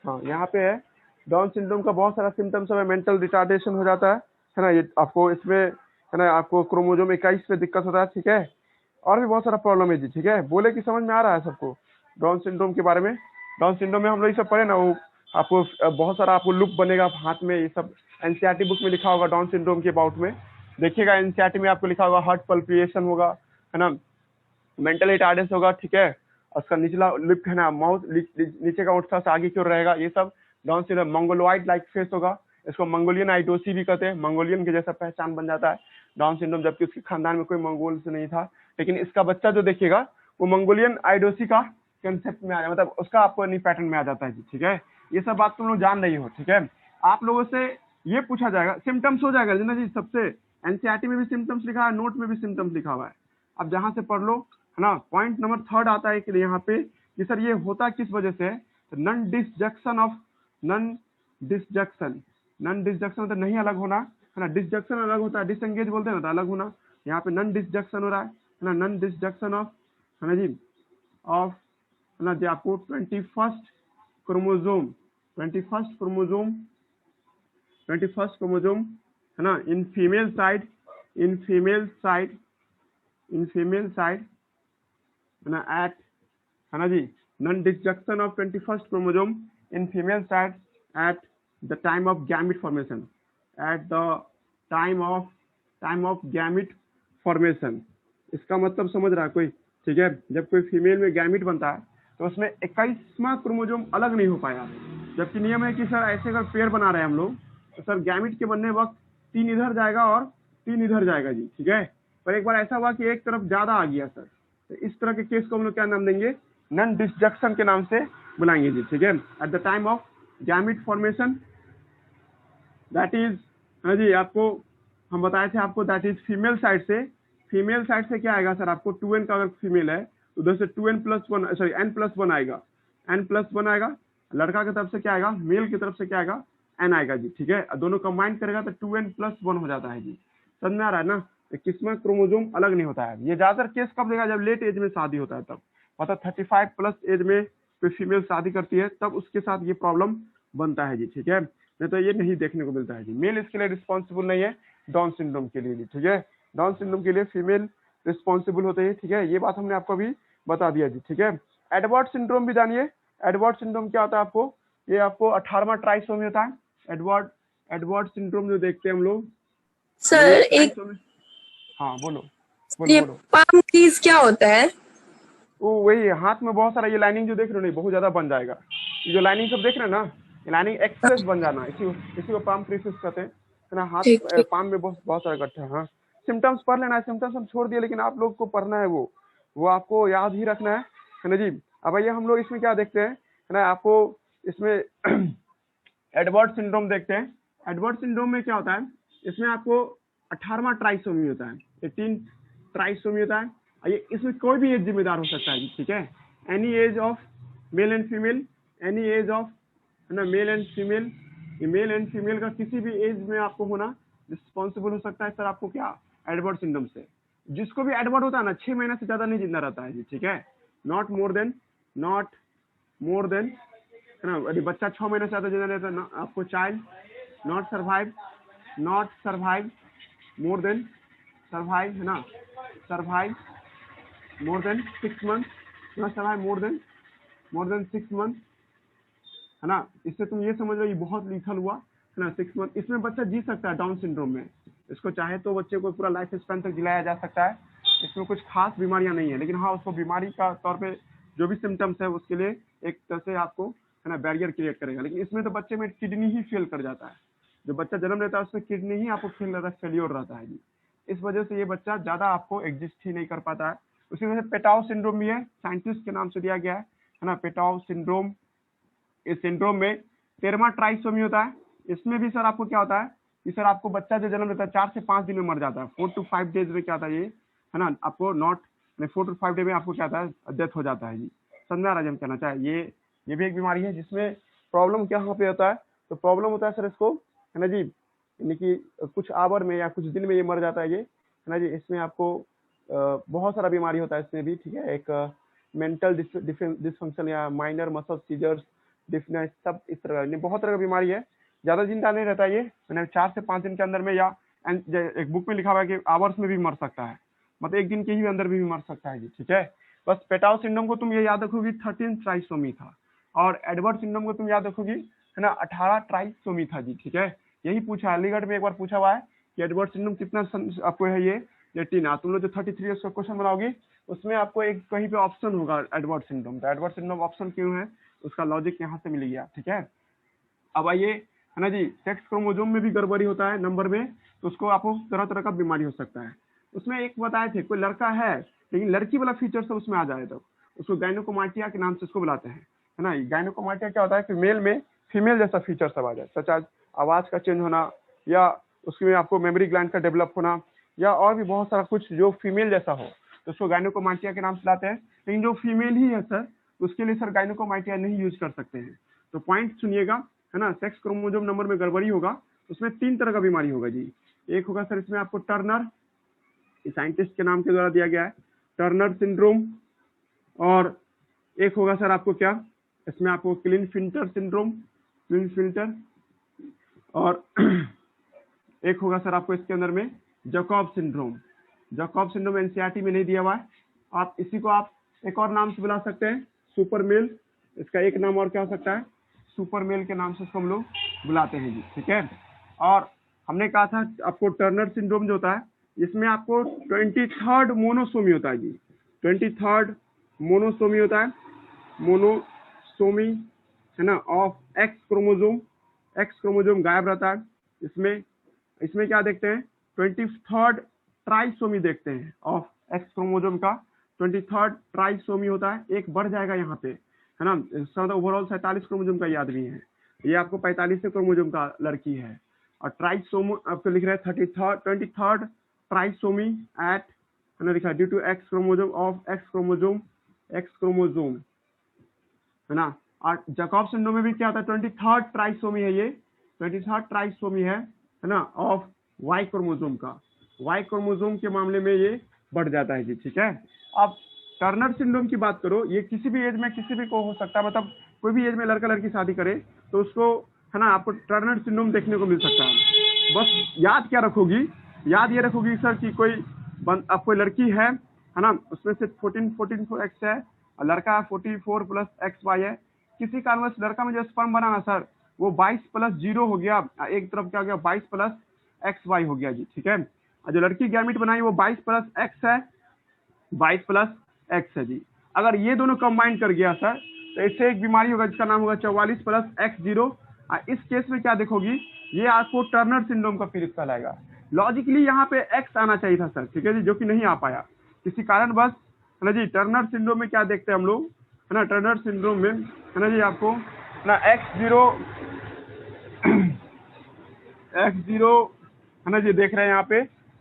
हाँ, यहाँ पे है डाउन सिंड्रोम का बहुत सारा सिम्टम सब है। मेंटल रिटार्डेशन हो जाता है ना, ये आपको इसमें है ना, आपको क्रोमोजोम 21 में दिक्कत होता है, ठीक है। और भी बहुत सारा प्रॉब्लम है जी, ठीक है। बोले कि समझ में आ रहा है सबको डाउन सिंड्रोम के बारे में? डाउन सिंड्रोम में हम लोग ये सब पढ़े ना, वो आपको बहुत सारा आपको लुक बनेगा हाथ में, ये सब एनसीईआरटी बुक में लिखा होगा डाउन सिंड्रोम के अबाउट में। देखिएगा एनसीईआरटी में आपको लिखा होगा हार्ट पल्पिएशन होगा, है ना, मेंटल रिटार्डेंस होगा, ठीक है। उसका निचला लिप है ना, माउथ नीचे का ओठ से आगे की ओर रहेगा, ये सब down syndrome. Mongoloid like face होगा, इसको मंगोलियन आइडोसी भी कहते हैं, मंगोलियन के जैसा पहचान बन जाता है डाउन सिंड्रोम, जबकि उसके खानदान में कोई मंगोल से नहीं था, लेकिन इसका बच्चा जो देखिएगा वो मंगोलियन आइडोसी का कंसेप्ट में आ जाए, मतलब उसका आपको नहीं पैटर्न में आ जाता है जी, ठीक है। ये सब बात तुम लोग जान रही हो, ठीक है। आप लोगों से ये पूछा जाएगा, सिम्टम्स हो जाएगा ना जी सबसे, एनसीईआरटी में भी सिम्टम्स लिखा है, नोट में भी सिम्टम्स लिखा हुआ है, अब जहां से पढ़ लो, है ना। पॉइंट नंबर 3 आता है कि यहाँ पे कि सर ये होता किस वजह से है, non disjunction of non disjunction मतलब नहीं अलग होना, है ना। डिसजंक्शन अलग होता है, डिसएंगेज बोलते हैं ना, तो अलग होना। यहाँ पे नन डिसजंक्शन हो रहा है ना, नन डिसजंक्शन ऑफ, है ना जी, ऑफ, है ना जी, आपको 21st क्रोमोजोम, 21st क्रोमोजोम, है ना, इन फीमेल साइड, है ना, एट, है ना जी, non disjunction of 21st chromosome in female side at the time of gamete formation, at the time of gamete formation. इसका मतलब समझ रहा है कोई, ठीक है। जब कोई फीमेल में गैमिट बनता है तो उसमें 21वां क्रोमोजोम अलग नहीं हो पाया, जबकि नियम है कि सर ऐसे अगर पेयर बना रहे हैं हम लोग तो सर गैमिट के बनने वक्त 3 इधर जाएगा और 3 इधर जाएगा जी, ठीक है। पर एक बार ऐसा हुआ कि एक तरफ ज्यादा आ गया सर, तो इस तरह के केस को हम लोग क्या नाम देंगे, नन डिसजंक्शन के नाम से बुलाएंगे जी, ठीक है। Eight the time of gamete formation, that is, हाँ जी, आपको हम बताए थे आपको, दैट इज फीमेल साइड से क्या आएगा सर, आपको 2n का अगर फीमेल है तो उधर से 2n+1 सॉरी n+1 आएगा, n+1 आएगा। लड़का की तरफ से क्या आएगा, मेल की तरफ से क्या आएगा, n आएगा जी, ठीक है। दोनों कंबाइन करेगा तो 2n+1 हो जाता है जी, समझ में आ रहा है ना। किस्मत क्रोमोजोम अलग नहीं होता है। ये ज्यादातर केस कब देगा, जब लेट एज में शादी होता है तब, मतलब 35+ एज में कोई फीमेल शादी करती है तब उसके साथ ये प्रॉब्लम बनता है जी, ठीक है। नहीं तो ये नहीं देखने को मिलता है जी। मेल इसके लिए रिस्पॉन्सिबल नहीं है डाउन सिंड्रोम के लिए, ठीक है। डाउन सिंड्रोम के लिए फीमेल रिस्पॉन्सिबल होते हैं, ठीक है। ये बात हमने आपको अभी बता दिया जी, ठीक है। एडवर्ड सिंड्रोम भी जानिए। एडवर्ड सिंड्रोम क्या होता है आपको, ये आपको 18वां ट्राइसोमी होता है। एडवर्ड सिंड्रोम जो देखते हैं हम लोग सर एक, हाँ बोलो ये बोलो। पाम क्रीज क्या होता है? वो वही हाथ में बहुत सारा ये लाइनिंग जो देख रहे हो नहीं, बहुत ज्यादा बन जाएगा। ये जो लाइनिंग सब देख रहे हैं ना, ये लाइनिंग एक्सेस बन जाना, इसी को पाम क्रीसेस कहते हैं, है ना। हाथ ठीक ठीक। पाम में बहुत सारा इकट्ठा है। हाँ, सिम्टम्स पढ़ लेना है, सिम्टम्स हम छोड़ दिए, लेकिन आप लोग को पढ़ना है, वो आपको याद ही रखना है ना जी। अब भैया हम लोग इसमें क्या देखते हैं, है ना, आपको इसमें एडवर्ड सिंड्रोम देखते हैं। एडवर्ड सिंड्रोम में क्या होता है, इसमें आपको 18वां ट्राइसोमी होता है, 18 ट्राइसोमी होता है। ये इसमें कोई भी एज जिम्मेदार हो सकता है, ठीक है। Any as of male and female, any as of, है ना, मेल एंड फीमेल, ये मेल एंड फीमेल का किसी भी एज में आपको होना रिस्पॉन्सिबल हो सकता है सर आपको क्या, एडवर्ड सिंड्रोम से। जिसको भी एडवर्ड होता है ना 6 महीने से ज्यादा नहीं जिंदा रहता है जी, ठीक है। नॉट मोर देन, है ना, यदि बच्चा 6 महीने से ज्यादा जिंदा रहता है ना, आपको child not survive more than, survive, है ना, survive more than 6 month, not survive more than 6 month, है ना। इससे तुम ये समझ लो ये बहुत लिखल हुआ, है ना, 6 मंथ। इसमें बच्चा जी सकता है डाउन सिंड्रोम में, इसको चाहे तो बच्चे को पूरा लाइफ स्पैन तक जिलाया जा सकता है। इसमें कुछ खास बीमारियां नहीं है, लेकिन हाँ उसको बीमारी का तौर पे जो भी सिम्टम्स है उसके लिए एक तरह से आपको, है ना, बैरियर क्रिएट करेगा। लेकिन इसमें तो बच्चे में किडनी ही फेल कर जाता है, जो बच्चा जन्म लेता है उसमें किडनी ही आपको फेलियर रहता है जी। इस वजह से ये बच्चा ज्यादा आपको एग्जिस्ट ही नहीं कर पाता है। उसी वजह से पेटाओ सिंड्रोम भी है, साइंटिस्ट के नाम से दिया गया है ना, पेटाओ सिंड्रोम। इस सिंड्रोम में 13वां ट्राइसोमी होता है। इसमें भी सर आपको क्या होता है कि सर आपको बच्चा जो जन्म लेता है 4 से 5 दिन में मर जाता है, 4 to 5 डेज में क्या होता है ये, है ना, आपको 4 to 5 डे में आपको क्या होता है, डेथ हो जाता है जी। समझा रहा हम कहना चाहे, ये भी एक बीमारी है जिसमें प्रॉब्लम क्या पे होता है, तो प्रॉब्लम होता है सर इसको, है ना जी, यानी कि कुछ आवर में या कुछ दिन में ये मर जाता है ये, है ना जी। इसमें आपको बहुत सारा बीमारी होता है इसमें भी, ठीक है। एक मेंटल डिसफंक्शन या माइनर मसल सीजर्स, डिफनेस, सब इस तरह का बहुत तरह का बीमारी है। ज्यादा जिंदा नहीं रहता ये, मैंने 4 से 5 दिन के अंदर में या एंड एक बुक में लिखा हुआ है कि आवर्स में भी मर सकता है, मतलब एक दिन के ही अंदर भी मर सकता है जी, ठीक है। बस पेटाउ सिंड्रोम को तुम ये याद रखोगी 13 ट्राइसोमी था, और एडवर्ड सिंड्रोम को तुम याद रखोगी है ना 18 ट्राइसोमी था जी, ठीक है। यही पूछा अलीगढ़ में एक बार पूछा हुआ है कि एडवर्ड सिंड्रोम कितना आपको है ये 18। तुम लोग जो 33 इसका क्वेश्चन बनाओगे उसमें आपको एक कहीं पे ऑप्शन होगा एडवर्ड सिंड्रोम, तो एडवर्ड सिंड्रोम ऑप्शन क्यों है उसका लॉजिक यहाँ से मिल गया, ठीक है। अब आइए है ना जी, सेक्स क्रोमोसोम में भी गड़बड़ी होता है नंबर में, तो उसको आपको तरह तरह का बीमारी हो सकता है। उसमें एक बताए थे कोई लड़का है लेकिन लड़की वाला फीचर सब उसमें आ जाए तो उसको गायनोकोमाटिया के नाम से उसको बुलाते हैं, है ना। गायनोकोमाटिया क्या होता है कि मेल में फीमेल जैसा फीचर सब आ जाए, सच आज आवाज का चेंज होना, या उसमें आपको मेमोरी ग्लैंड का डेवलप होना, या और भी बहुत सारा कुछ जो फीमेल जैसा हो, तो उसको गायनोकोमाटिया के नाम से लाते हैं। लेकिन जो फीमेल ही है सर उसके लिए सर गायनोकोमाटिया नहीं यूज कर सकते हैं। तो पॉइंट सुनिएगा, है ना। सेक्स क्रोमोसोम नंबर में गड़बड़ी होगा, उसमें 3 तरह का बीमारी होगा जी। एक होगा सर इसमें आपको टर्नर, साइंटिस्ट के नाम के द्वारा दिया गया है, टर्नर सिंड्रोम। और एक होगा सर आपको क्या इसमें आपको क्लिनफिल्टर सिंड्रोम, क्लिनफिल्टर। और एक होगा सर आपको इसके अंदर में Jacob syndrome. Jacob syndrome NCERT में नहीं दिया हुआ है, आप इसी को आप एक और नाम से बुला सकते हैं, सुपर मेल। इसका एक नाम और क्या हो सकता है, सुपर मेल के नाम से इसको हम लोग बुलाते हैं जी, ठीक है। और हमने कहा था आपको टर्नर सिंड्रोम जो होता है इसमें आपको 23rd मोनोसोमी होता है जी, 23rd मोनोसोमी होता है, मोनोसोमी है ना of X chromosome. X chromosome गायब रहता है इसमें क्या देखते हैं 23rd ट्राइसोमी देखते हैं ऑफ एक्स क्रोमोसोम का, 23rd ट्राइसोमी होता है, एक बढ़ जाएगा यहाँ पे, है ना। ओवरऑल 47 क्रोमोसोम का ये आदमी है, ये आपको 45 क्रोमोसोम का लड़की है। और ट्राइसोम आपको लिख रहा है 23rd ट्राइसोमी एट, है ना, लिखा है due to X chromosome of X chromosome, है ना। और जैकब सिंड्रोम में भी क्या होता है 23rd ट्राइसोमी है, ये 23rd ट्राइसोमी है ना ऑफ वाई क्रोमोसोम का, वाई क्रोमोसोम के मामले में ये बढ़ जाता है जी, ठीक है। अब टर्नर सिंड्रोम की बात करो, ये किसी भी एज में किसी भी को हो सकता है, मतलब कोई भी एज में लड़का लड़की शादी करे तो उसको है ना आपको टर्नर सिंड्रोम देखने को मिल सकता है। बस याद क्या रखोगी, याद ये रखोगी सर कि कोई अब कोई लड़की है ना, उसमें से 14 एक्स है और लड़का 44 प्लस एक्स वाई है। किसी कारणवश लड़का में जो स्पर्म बना ना सर वो 22 प्लस 0 हो गया, एक तरफ क्या हो गया 22 प्लस एक्स वाई हो गया जी, ठीक है। और जो लड़की गैमेट बनाई वो 22 प्लस एक्स है, 22 प्लस एक्स है जी। अगर ये दोनों कंबाइन कर गया सर तो इससे एक बीमारी होगा जिसका नाम होगा 44 प्लस एक्स 0। इस केस में क्या देखोगी, ये आपको टर्नर सिंड्रोम का पीड़ित कहलाएगा। लॉजिकली यहाँ पे एक्स आना चाहिए था सर, ठीक है जी, जो कि नहीं आ पाया किसी कारण बस, है ना जी। टर्नर सिंड्रोम में क्या देखते हैं हम लोग, है ना, टर्नर सिंड्रोम में है ना जी आपको ना x0 है ना जी देख रहे हैं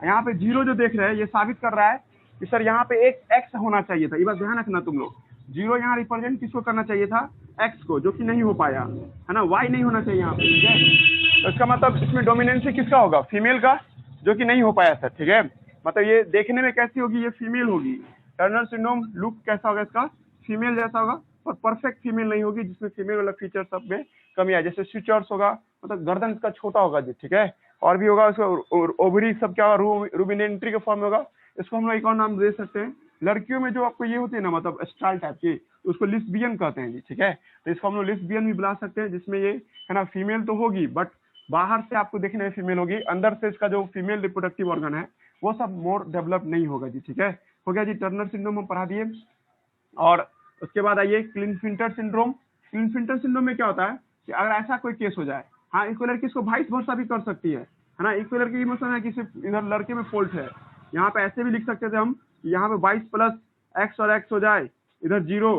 यहाँ पे 0 जो देख रहे हैं ये साबित कर रहा है कि सर यहाँ पे एक x होना चाहिए था। ये बात ध्यान रखना तुम लोग, 0 यहाँ रिप्रेजेंट किसको करना चाहिए था, x को, जो कि नहीं हो पाया, है ना। y नहीं होना चाहिए यहाँ पे, ठीक है। तो इसका मतलब इसमें डोमिनेंसी किसका होगा, फीमेल का, जो कि नहीं हो पाया सर, ठीक है। मतलब ये देखने में कैसी होगी, ये फीमेल होगी। टर्नर सिंड्रोम लुक कैसा होगा इसका, फीमेल जैसा होगा, और परफेक्ट फीमेल नहीं होगी जिसमें फीमेल वाला फीचर सब में कमी आए, जैसे स्विचर्स होगा, मतलब गर्दन इसका छोटा होगा जी, ठीक है। और भी होगा उसका ओवरी सब क्या होगा, रूबिनेंट्री के फॉर्म में होगा। इसको हम लोग एक और नाम दे सकते हैं, लड़कियों में जो आपको ये होती है ना मतलब स्टाइल टाइप की, उसको लिस्बियन कहते हैं जी, ठीक है। तो इसको हम लोग लिस्बियन भी बुला सकते हैं, जिसमें ये है ना फीमेल तो होगी बट बाहर से आपको देखने में फीमेल होगी, अंदर से इसका जो फीमेल रिप्रोडक्टिव ऑर्गन है वो सब मोर डेवलप नहीं होगा जी, ठीक है। हो गया जी टर्नर सिंड्रोम हम पढ़ा दिए। और उसके बाद आइए क्लिनफिल्टर सिंड्रोम। क्लिनफिल्टर सिंड्रोम में क्या होता है कि अगर ऐसा कोई केस हो जाए, हाँ इक्वल लड़की इसको वाइस वर्सा भी कर सकती है ना। इक्वल लड़की इमोशन है कि सिर्फ इधर लड़के में फॉल्ट है, यहाँ पे ऐसे भी लिख सकते थे हम, यहाँ पे 22 प्लस एक्स और एक्स हो जाए, इधर 0,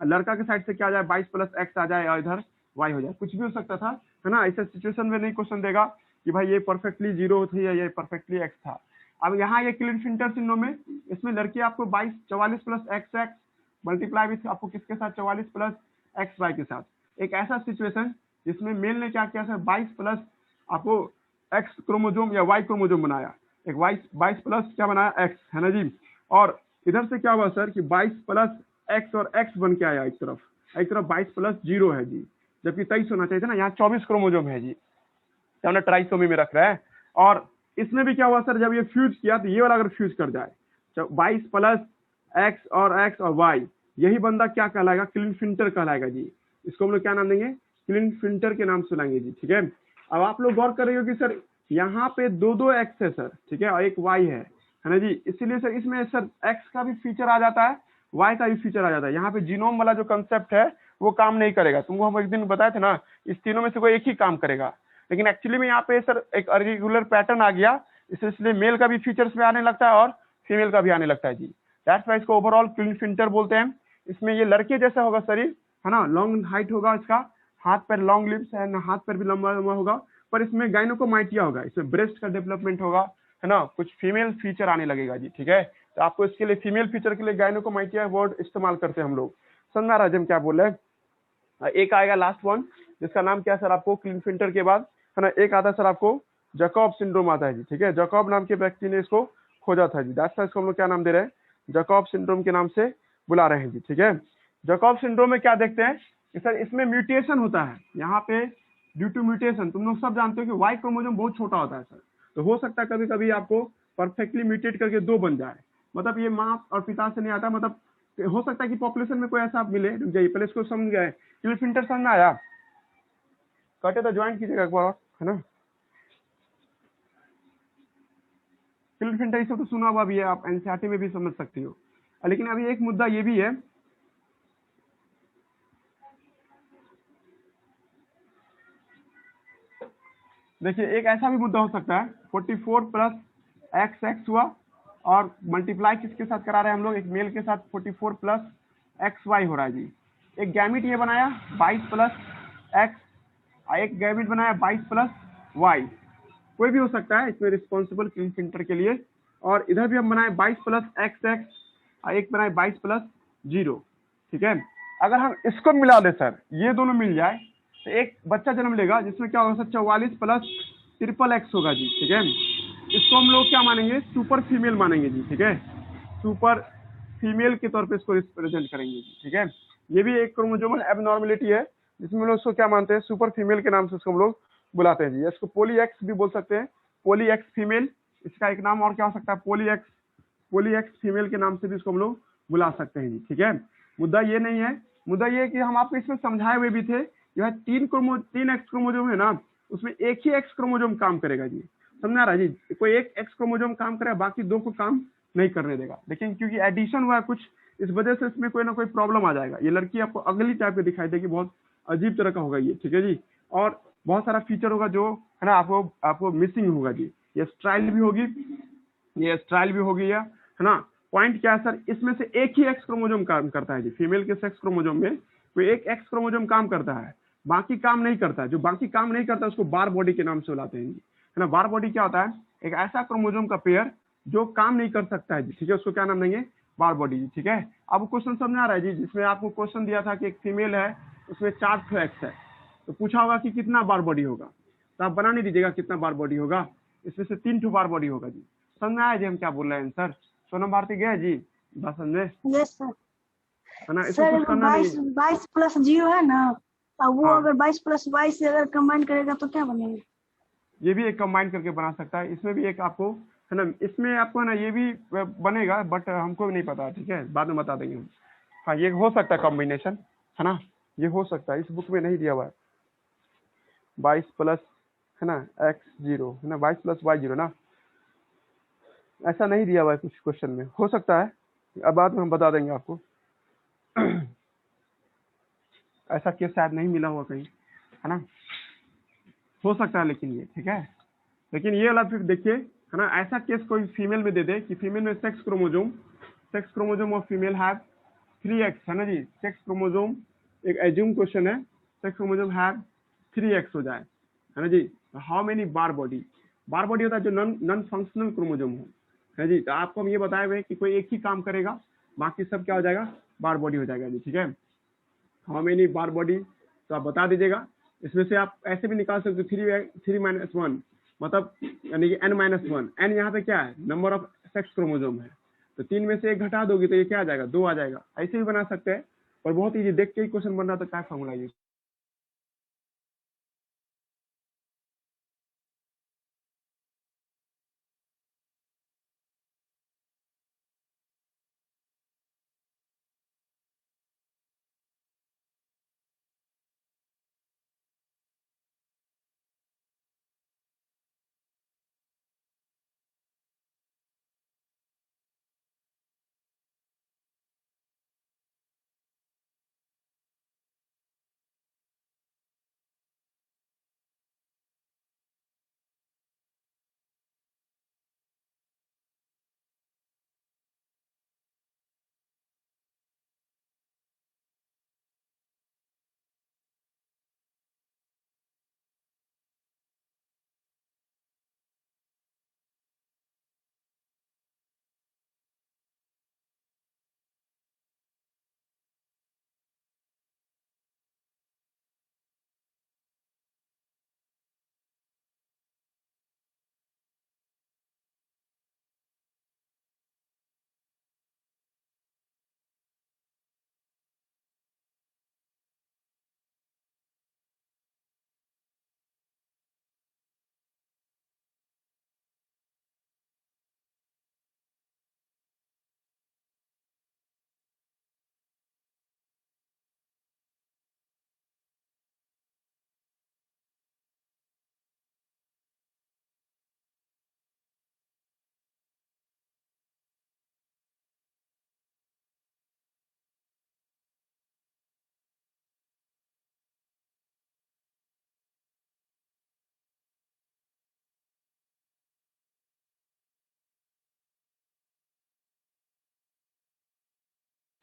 लड़का के साइड से क्या आ जाए 22 प्लस एक्स आ जाए और इधर वाई हो जाए, कुछ भी हो सकता था, है ना। ऐसे सिचुएशन में नहीं क्वेश्चन देगा कि भाई ये परफेक्टली 0 थी या ये परफेक्टली एक्स था। अब यहाँ ये क्लिनफिल्टर सिंड्रोम में इसमें लड़की आपको 44 plus x x multiply with आपको किसके साथ 44 प्लस एक्स वाई के साथ, एक ऐसा सिचुएशन जिसमें मेल ने क्या किया सर 22 प्लस आपको एक्स क्रोमोसोम या वाई क्रोमोसोम बनाया, एक 22 प्लस क्या बनाया एक्स, है ना जी। और इधर से क्या हुआ सर कि 22 प्लस एक्स और एक्स बन के आया, एक तरफ 22 प्लस 0 है जी, जबकि 23 होना चाहिए था ना, यहाँ 24 क्रोमोसोम है जी, तो हमने ट्राइसोमी में रख रहा है। और इसमें भी क्या हुआ सर, जब ये फ्यूज किया तो ये वाला अगर फ्यूज कर जाए 22 प्लस एक्स और वाई, यही बंदा क्या कहलाएगा, क्लिनफिल्टर कहलाएगा जी। इसको हम लोग क्या नाम देंगे, क्लिनफिल्टर के नाम से बुलाएंगे जी। ठीक है, अब आप लोग गौर कर रहे हो कि सर यहाँ पे दो एक्स है सर, ठीक है, और एक वाई है ना जी। इसीलिए सर इसमें सर एक्स का भी फीचर आ जाता है, वाई का भी फीचर आ जाता है। यहाँ पे जीनोम वाला जो कंसेप्ट है वो काम नहीं करेगा। तुमको हम एक दिन बताए थे ना, इस तीनों में से कोई एक ही काम करेगा, लेकिन एक्चुअली में यहाँ पे सर एक रेगुलर पैटर्न आ गया, इसलिए मेल का भी फीचर्स में आने लगता है और फीमेल का भी आने लगता है जी। दैट्स व्हाई इसको ओवरऑल क्लिनफिल्टर बोलते हैं। इसमें ये लड़के जैसा होगा शरीर, है ना, लॉन्ग हाइट होगा इसका, हाथ पैर लॉन्ग लिप्स है ना, हाथ पैर भी लंबा लंबा होगा, पर इसमें गाइनोकोमाइटिया होगा, इसमें ब्रेस्ट का डेवलपमेंट होगा, है ना, कुछ फीमेल फीचर आने लगेगा जी। ठीक है, तो आपको इसके लिए फीमेल फीचर के लिए गाइनोकोमाइटिया वर्ड इस्तेमाल करते हैं हम लोग। समझा रहा हम क्या बोल रहे हैं। एक आएगा लास्ट वन, जिसका नाम क्या सर आपको क्लिनफिल्टर के बाद, है ना, एक आता है सर आपको जैकब सिंड्रोम आता है जी। ठीक है, जैकब नाम के व्यक्ति ने इसको खोजा था जी। दैट्स व्हाई इसको हम लोग क्या नाम दे रहे हैं, जैकब सिंड्रोम के नाम से बुला रहे हैं जी। ठीक है, जैकब सिंड्रोम में क्या देखते हैं कि सर इसमें म्यूटेशन होता है, यहाँ पे ड्यू टू म्यूटेशन। तुम लोग सब जानते हो कि वाई क्रोमोसोम बहुत छोटा होता है सर, तो हो सकता है कभी कभी आपको परफेक्टली म्यूटेट करके 2 बन जाए, मतलब ये माँ और पिता से नहीं आता, मतलब हो सकता है कि पॉपुलेशन में कोई ऐसा मिले। रुक जाइए पहले इसको समझ गए, क्लिनफिल्टर समझ में आया, कटे तो ज्वाइन कीजिएगा एक बार और, है ना। क्लिनफिल्टर ये सब तो सुना हुआ भी है, आप एनसीईआरटी में भी समझ सकते हो। लेकिन अभी एक मुद्दा ये भी है, देखिए एक ऐसा भी मुद्दा हो सकता है 44 प्लस एक्स हुआ और मल्टीप्लाई किसके साथ करा रहे हैं हम लोग, एक मेल के साथ 44 प्लस एक्स वाई हो रहा है जी। एक गैमिट ये बनाया 22 प्लस एक्स, एक गैमिट बनाया 22 प्लस वाई, कोई भी हो सकता है इसमें रिस्पॉन्सिबल क्लिनफिल्टर के लिए। और इधर भी हम बनाए 22 प्लस एक्स, एक बनाए 22 प्लस 0। ठीक है, अगर हम इसको मिला दे सर, ये दोनों मिल जाए तो एक बच्चा जन्म लेगा जिसमें क्या होगा सर 44 प्लस ट्रिपल एक्स होगा जी। ठीक है, इसको हम लोग क्या मानेंगे, सुपर फीमेल मानेंगे जी। ठीक है, सुपर फीमेल के तौर पे इसको रिप्रेजेंट करेंगे जी। ठीक है, ये भी एक क्रोमोसोमल एबनॉर्मेलिटी है जिसमें हम लोग इसको क्या मानते हैं, सुपर फीमेल के नाम से इसको हम लोग बुलाते हैं जी। इसको पोली एक्स भी बोल सकते हैं, पोली एक्स फीमेल, इसका एक नाम और क्या हो सकता है, पोली एक्स फीमेल के नाम से भी इसको हम लोग बुला सकते हैं जी। ठीक है, मुद्दा ये नहीं है, मुद्दा ये है कि हम आपको इसमें समझाए हुए भी थे, जो है 3 एक्स क्रोमोसोम है ना, उसमें एक ही एक्स क्रोमोसोम काम करेगा जी। समझा रहा जी, कोई एक एक्स क्रोमोसोम काम करेगा, बाकी 2 को काम नहीं करने देगा। लेकिन क्योंकि एडिशन हुआ है कुछ, इस वजह से इसमें कोई ना कोई प्रॉब्लम आ जाएगा। ये लड़की आपको अगली टाइप की दिखाई देगी, बहुत अजीब तरह का होगा ये। ठीक है जी, और बहुत सारा फीचर होगा जो है ना आपको मिसिंग होगा जी। ये स्टाइल भी होगी, ये स्टाइल भी होगी, है ना। पॉइंट क्या है सर, इसमें से एक ही एक्स क्रोमोसोम काम करता है जी। फीमेल के सेक्स क्रोमोसोम में कोई एक एक्स क्रोमोसोम काम करता है, बाकी काम नहीं करता है। जो बाकी काम नहीं करता उसको बार बॉडी के नाम से बुलाते हैं जी, है ना। बार बॉडी क्या होता है, एक ऐसा क्रोमोसोम का पेयर जो काम नहीं कर सकता है जी। ठीक है, उसको क्या नाम देंगे, बार बॉडी जी। ठीक है, अब क्वेश्चन समझ आ रहा है जी, जिसमें आपको क्वेश्चन दिया था कि एक फीमेल है उसमें 4 एक्स है, तो पूछा होगा कि कितना बार बॉडी होगा, तो आप बना नहीं दीजिएगा कितना बार बॉडी होगा, इसमें से 3 बार बॉडी होगा जी। समझ में आया जी हम क्या बोल रहे हैं सर। सोनम भारती गए जी भाषण में, यस सर। है ना। इसको सर कुछ करना नहीं, 22 प्लस 0 है ना, अब वो हाँ। अगर 22 प्लस वाई से अगर कंबाइन करेगा तो क्या बनेगा? ये भी एक कंबाइन करके बना सकता है, इसमें भी एक आपको, है ना, इसमें आपको है ना ये भी बनेगा, बट हमको भी नहीं पता। ठीक है, बाद में बता देंगे हम। हाँ, ये हो सकता है कॉम्बिनेशन, है ना, ये हो सकता है, इस बुक में नहीं दिया हुआ है 22 प्लस, है ना, x0, है ना, 22 प्लस y0 ना, ऐसा नहीं दिया हुआ है कुछ क्वेश्चन में, हो सकता है, अब बाद में हम बता देंगे आपको। ऐसा केस शायद नहीं मिला हुआ कहीं, है ना, हो सकता है लेकिन ये, ठीक है। लेकिन ये वाला फिर देखिए, है ना, ऐसा केस कोई फीमेल में दे दे कि फीमेल में sex chromosome of female have 3x, है ना जी, सेक्स क्रोमोसोम, एक एज्यूम क्वेश्चन है, सेक्स क्रोमोसोम हैव 3x हो जाए, है ना जी, हाउ मेनी बार बॉडी होता है जो नॉन फंक्शनल क्रोमोसोम हो, है जी। तो आपको हम ये बताए हुए कि कोई एक ही काम करेगा, बाकी सब क्या हो जाएगा, बार बॉडी हो जाएगा जी। ठीक है, हाउ मेनी बार बॉडी, तो आप बता दीजिएगा। इसमें से आप ऐसे भी निकाल सकते हो 3 - 1, मतलब यानी कि n-1, n यहाँ पे क्या है, नंबर ऑफ सेक्स क्रोमोसोम है, तो 3 में से 1 घटा दोगे तो ये क्या आ जाएगा, 2 आ जाएगा। ऐसे भी बना सकते हैं, और बहुत इजी, देख के ही क्वेश्चन बन रहा था, क्या फॉर्मूला ये।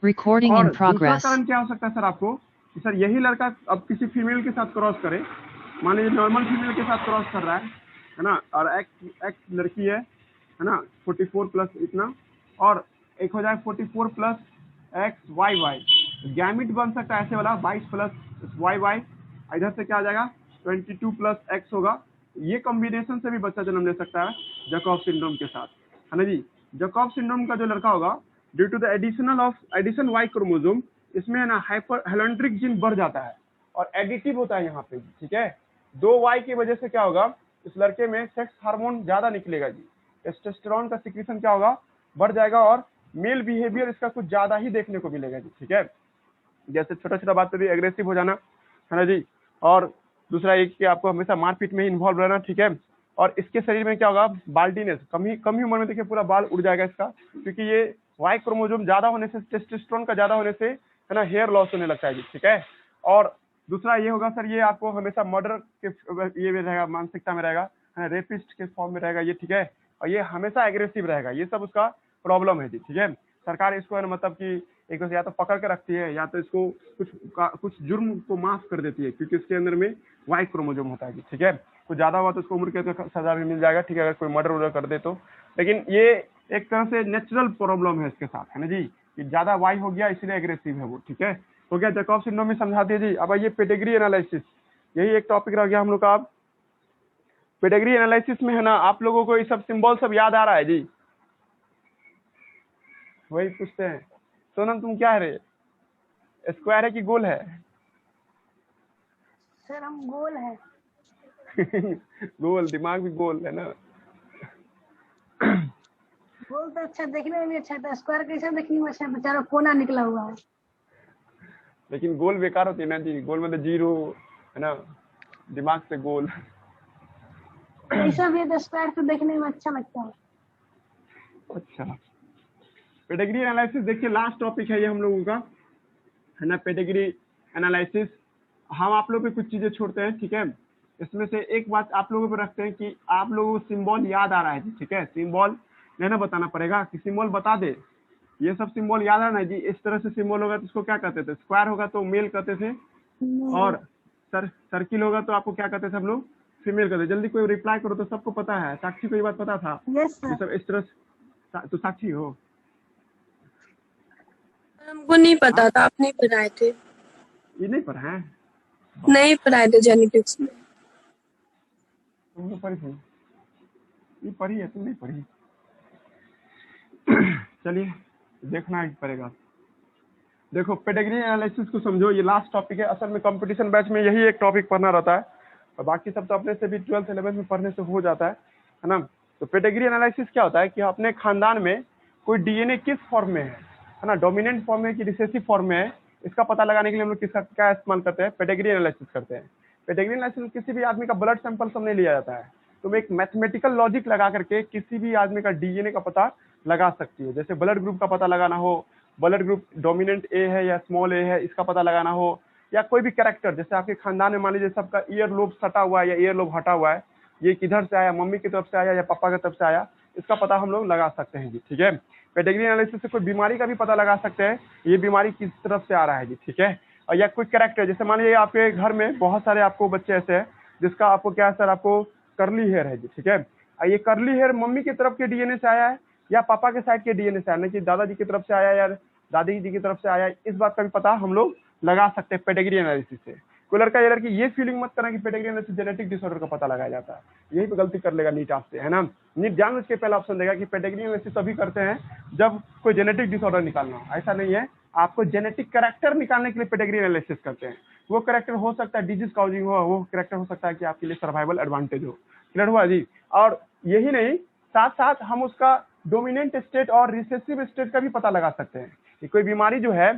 Recording और in दूसरा progress. कारण क्या हो सकता है सर आपको कि सर यही लड़का अब किसी फीमेल के साथ क्रॉस करे, मान लीजिए नॉर्मल फीमेल के साथ क्रॉस कर रहा है ना, और एक्स लड़की है ना, 44 प्लस इतना, और एक हो जाए 44 plus X Y Y, gamete बन सकता है ऐसे वाला 22 प्लस वाई वाई, इधर से क्या आ जाएगा 22 प्लस एक्स होगा। ये कॉम्बिनेशन से भी बच्चा जन्म ले सकता है जैकब सिंड्रोम के साथ, है ना जी। जैकब सिंड्रोम का जो लड़का होगा due to the addition Y chromosome, इसमें है ना हाइपर हेलेंड्रिक जीन बढ़ जाता है और एडिटिव होता है यहाँ पे, ठीक है। 2 वाई की वजह से क्या होगा, इस लड़के में सेक्स हार्मोन ज्यादा निकलेगा जी, टेस्टोस्टेरोन का सिक्रीशन क्या होगा, बढ़ जाएगा, और मेल बिहेवियर इसका कुछ ज्यादा ही देखने को मिलेगा जी, ठीक है। जैसे छोटा छोटा बात पे भी एग्रेसिव हो जाना, है ना जी। और दूसरा एक कि आपको हमेशा मारपीट में ही इन्वॉल्व रहना, ठीक है। और इसके शरीर में क्या होगा, बाल्डीनेस, कम ही उम्र में देखिए पूरा बाल उड़ जाएगा इसका, क्योंकि ये वाई क्रोमोसोम ज्यादा होने से, टेस्टोस्टेरोन का ज्यादा होने से, है ना, हेयर लॉस होने लगता है जी, ठीक है। और दूसरा ये होगा सर, ये आपको हमेशा मर्डर के ये में रहेगा, मानसिकता में रहेगा, है ना, रेपिस्ट के फॉर्म में रहेगा ये, ठीक है। और ये हमेशा एग्रेसिव रहेगा, ये सब उसका प्रॉब्लम है जी, ठीक है। सरकार इसको है ना मतलब कि एक या तो पकड़ के रखती है या तो इसको कुछ जुर्म को माफ कर देती है, क्योंकि इसके अंदर में वाई क्रोमोसोम होता है, ठीक है। कुछ ज्यादा हुआ तो उसको उम्र के तो सजा भी मिल जाएगा, ठीक है, अगर कोई मर्डर वर्डर कर दे तो। लेकिन ये एक तरह से नेचुरल प्रॉब्लम है इसके साथ, है ना जी, कि ज्यादा वाई हो गया इसलिए एग्रेसिव है वो, ठीक है। हो गया जैकब सिंड्रोम में, समझा दिए जी। अब ये पेडिग्री एनालिसिस, यही एक टॉपिक रह गया हम लोग का। अब पेडिग्री एनालिसिस में है ना, आप लोगों को ये सब सिंबल सब याद आ रहा है जी, वही पूछते हैं। सोनम तुम क्या है रे, स्क्वायर है कि गोल है? सर हम गोल है। गोल, दिमाग भी गोल है ना। गोल तो अच्छा देखने में भी अच्छा था, स्क्वायर कैसे देखने में अच्छा, बेचारा कोना निकला हुआ है। लेकिन गोल बेकार होती है ना जी, गोल मतलब जीरो, है ना, दिमाग से गोल। ऐसा भी है तो स्क्वायर तो देखने में अच्छा लगता है। अच्छा, पेडिग्री एनालिसिस देखिए लास्ट टॉपिक है ये हम लोगों का, है ना, पेडिग्री एनालिसिस। हम आप लोगों पे कुछ चीजें छोड़ते हैं, ठीक है। इसमें से एक बात आप लोगों पे रखते हैं कि आप लोगों को सिंबल याद आ रहा है जी, ठीक है। सिंबल नहीं ना बताना पड़ेगा कि सिंबल बता दे, ये सब सिंबल याद है ना जी। इस तरह से सिंबल होगा तो इसको क्या कहते थे, स्क्वायर होगा तो मेल कहते थे, और सर्किल होगा तो आपको क्या कहते थे हम लोग, फीमेल कहते। जल्दी कोई रिप्लाई करो तो सबको पता है, साक्षी को ये बात पता था? यस ये सर। सब इस तरह तो साक्षी हो, हमको नहीं पता था, आप नहीं पढ़ाए थे। ये नहीं पढ़ा है? नहीं पढ़ाए थे जेनेटिक्स में। तुम तो पढ़ी थी, ये पढ़ी है, तुम नहीं पढ़ी। चलिए देखना ही पड़ेगा। देखो पेडिग्री एनालिसिस को समझो, ये लास्ट टॉपिक है। असल में कंपटीशन बैच में यही एक टॉपिक पढ़ना रहता है, और बाकी सब तो अपने से भी 12th 11th में पढ़ने से हो जाता है ना। तो पेडिग्री एनालिसिस क्या होता है कि अपने खानदान में कोई डीएनए किस फॉर्म में है ना, डोमिनेंट फॉर्म में कि रिसेसिव फॉर्म में है, इसका पता लगाने के लिए हम लोग किसका क्या इस्तेमाल करते हैं, पेडिग्री एनालिसिस करते हैं। पेडिग्री एनालिसिस में किसी भी आदमी का ब्लड सैंपल सब नहीं लिया जाता है, तुम एक मैथमेटिकल लॉजिक लगा करके किसी भी आदमी का डीएनए का पता लगा सकती हो। जैसे ब्लड ग्रुप का पता लगाना हो, ब्लड ग्रुप डोमिनेंट ए है या स्मॉल ए है, इसका पता लगाना हो, या कोई भी कैरेक्टर, जैसे आपके खानदान में मान लीजिए सबका ईयर लोब सटा हुआ है या ईयर लोब हटा हुआ है, ये किधर से आया, मम्मी की तरफ से आया या पापा की तरफ से आया, इसका पता हम लोग लगा सकते हैं जी, ठीक है। पेडिग्री एनालिसिस से कोई बीमारी का भी पता लगा सकते हैं, ये बीमारी किस तरफ से आ रहा है जी, ठीक है। और या कोई कैरेक्टर, जैसे मान लीजिए आपके घर में बहुत सारे आपको बच्चे ऐसे हैं जिसका आपको क्या है सर, आपको कर्ली हेयर है जी, ठीक है। ये कर्ली हेयर मम्मी की तरफ के डीएनए से आया है या पापा के साइड के डीएनए से आया, नहीं कि दादाजी की तरफ से आया या दादी जी की तरफ से आया, इस बात का भी पता हम लोग लगा सकते हैं पेडिग्री एनालिसिस से। कोई लड़का या लड़की ये फीलिंग मत करना कि पेडिग्री एनालिसिस जेनेटिक डिसऑर्डर का पता लगाया जाता है, यही पे गलती कर लेगा नीट आपसे, है ना। नीट जानबूझ के पहला ऑप्शन देगा कि पेडिग्री एनालिसिस तभी करते हैं जब कोई जेनेटिक डिसऑर्डर निकालना हो, ऐसा नहीं है। आपको जेनेटिक कैरेक्टर निकालने के लिए पेडिग्री एनालिसिस करते हैं। वो कैरेक्टर हो सकता है डिजीज काउजिंग हो, वो कैरेक्टर हो सकता है कि आपके लिए सर्वाइवल एडवांटेज हो, क्लियर हुआ जी। और यही नहीं, साथ साथ हम उसका डोमिनेंट स्टेट और रिसेसिव स्टेट का भी पता लगा सकते हैं कि कोई बीमारी जो है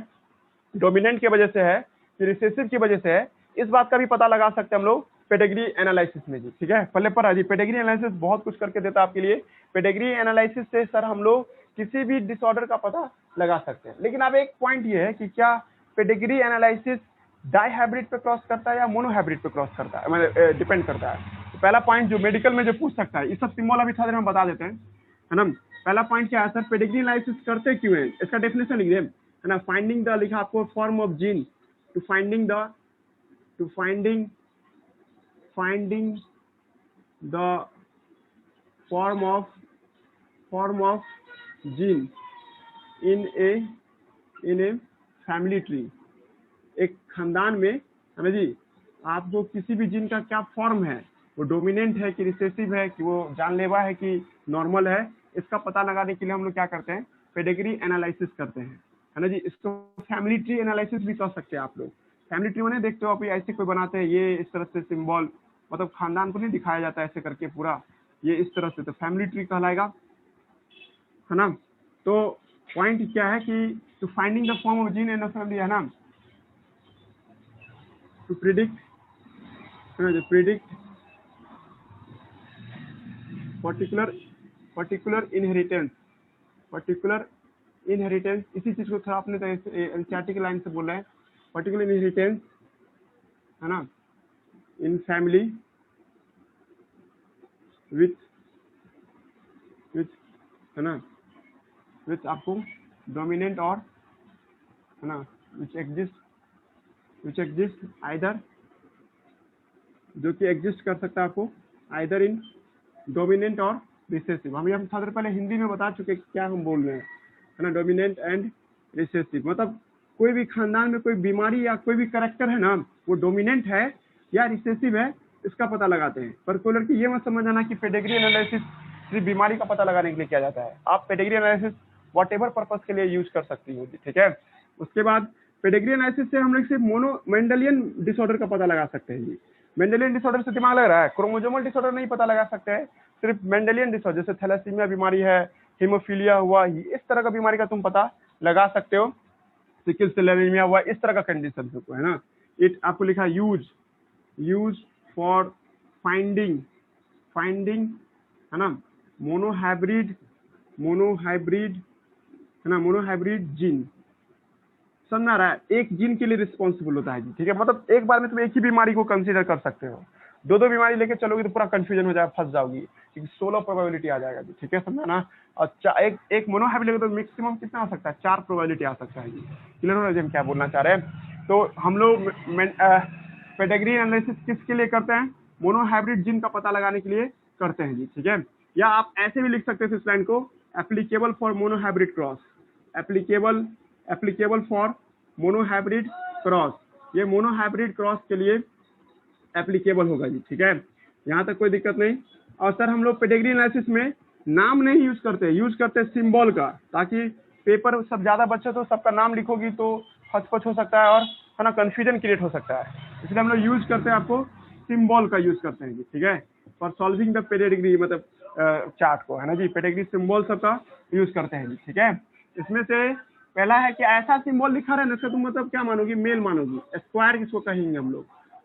डोमिनेंट की वजह से है कि रिसेसिव की वजह से है, इस बात का भी पता लगा सकते हैं हम लोग पेडिग्री एनालिसिस में जी, ठीक है। पहले पर है जी, पेडिग्री एनालिसिस बहुत कुछ करके देता है आपके लिए। पेडिग्री एनालिसिस से सर हम लोग किसी भी डिसऑर्डर का पता लगा सकते हैं। लेकिन अब एक पॉइंट ये है कि क्या पेडिग्री एनालिसिस डाईहाइब्रिड पे क्रॉस करता है या मोनोहाइब्रिड पे क्रॉस करता है, मतलब डिपेंड करता है। तो पहला पॉइंट जो मेडिकल में जो पूछ सकता है, ये सब सिंबल अभी थोड़ा देर में बता देते हैं, है ना। पहला पॉइंट क्या है सर, पेडिग्री एनालिसिस करते क्यों है, इसका डेफिनेशन लिख दें। है ना, फाइंडिंग द लिखा आपको form of gene, to finding the form of gene in a family tree. एक खानदान में, है ना जी, आपको किसी भी जीन का क्या फॉर्म है, वो डोमिनेंट है कि रिसेसिव है, कि वो जानलेवा है कि नॉर्मल है, इसका पता लगाने के लिए हम लोग क्या करते हैं, पेडिग्री एनालिसिस करते हैं, है ना जी। इसको फैमिली ट्री एनालिसिस भी कर सकते हैं आप लोग। फैमिली ट्री मैंने देखते हो आप ऐसे कोई बनाते हैं, ये इस तरह से सिंबल, मतलब खानदान को नहीं दिखाया जाता ऐसे करके पूरा, ये इस तरह से, तो फैमिली ट्री कहलाएगा, है ना। तो पॉइंट क्या है कि to finding the form of gene in a family, है ना, टू प्रिडिक्ट पर्टिकुलर इनहेरिटेंस, इसी चीज को थोड़ा अपने एनसीईआरटी की लाइन से बोल रहे हैं, पर्टिकुलर इनहेरिटेंस, है ना, इन फैमिली विथ है ना, विथ आपको डोमिनेंट और, है ना, विच एग्जिस्ट आइदर, जो कि एग्जिस्ट कर सकता है आपको आइदर इन डोमिनेंट और रिसेसिव। हम थोड़ा देर पहले हिंदी में बता चुके क्या हम बोल रहे हैं, है ना, डोमिनेंट एंड रिसेसिव, मतलब कोई भी खानदान में कोई बीमारी या कोई भी कैरेक्टर है ना, वो डोमिनेंट है या रिसेसिव है, इसका पता लगाते हैं। पर कोई लड़की ये मत समझ आना कि पेडिग्री एनालिसिस सिर्फ बीमारी का पता लगाने के लिए किया जाता है। आप पेडिग्री एनालिसिस व्हाटएवर पर्पस के लिए यूज कर सकती हो, ठीक है। उसके बाद पेडिग्री एनालिसिस से हम लोग सिर्फ मेंडेलियन डिसऑर्डर का पता लगा सकते हैं जी। मेंडेलियन डिसऑर्डर से दिमाग लग रहा है, क्रोमोसोमल डिसऑर्डर नहीं पता लगा सकते हैं, सिर्फ मेंडेलियन डिसऑर्डर, जैसे थैलेसीमिया बीमारी है, हीमोफीलिया हुआ, इस तरह का बीमारी का तुम पता लगा सकते हो, सिकल सेल एनीमिया हुआ, इस तरह का कंडीशन को, है ना। इट आपको लिखा यूज फॉर फाइंडिंग, है ना, मोनोहाइब्रिड, है ना, मोनोहाइब्रिड जीन, समझ आ रहा है, एक जीन के लिए रिस्पॉन्सिबल होता है जी, ठीक है। मतलब एक बार में तुम एक ही बीमारी को कंसीडर कर सकते हो, दो बीमारी लेके चलोगे तो पूरा कंफ्यूजन हो जाएगा, फंस जाओगी, क्योंकि 16 प्रोबेबिलिटी आ जाएगा जी, ठीक है, समझा ना। और एक मोनोहाइब्रिड लेगे तो मैक्सिमम कितना आ सकता है, 4 प्रोबेबिलिटी आ सकता है जी। क्लियर हो रहा है हम क्या बोलना चाह रहे हैं। तो हम लोग पेडिग्री एनालिसिस किसके लिए करते हैं, मोनोहाइब्रिड जीन का पता लगाने के लिए करते हैं जी, ठीक है। या आप ऐसे भी लिख सकते हैं इस लाइन को, applicable for monohybrid cross, applicable for monohybrid cross, ये मोनोहाइब्रिड क्रॉस के लिए एप्लीकेबल होगा जी, ठीक है, यहाँ तक कोई दिक्कत नहीं। और सर हम लोग पेडिग्री एनालिसिस में नाम नहीं यूज करते सिंबल का, ताकि पेपर सब ज्यादा बच्चे तो सबका नाम लिखोगी तो हचपच हो सकता है और, है ना, कंफ्यूजन क्रिएट हो सकता है, इसलिए हम लोग यूज करते हैं, आपको सिंबल का यूज करते हैं जी, ठीक है, फॉर सॉल्विंग द पेडिग्री, मतलब चार्ट को, है ना जी, पेडिग्री सिंबल सबका यूज करते हैं जी, ठीक है। इसमें से पहला है कि ऐसा सिंबल लिखा रहे ना, इसका तुम मतलब क्या मानोगी, मेल मानोगी, स्क्वायर किसको कहेंगे हम लोग,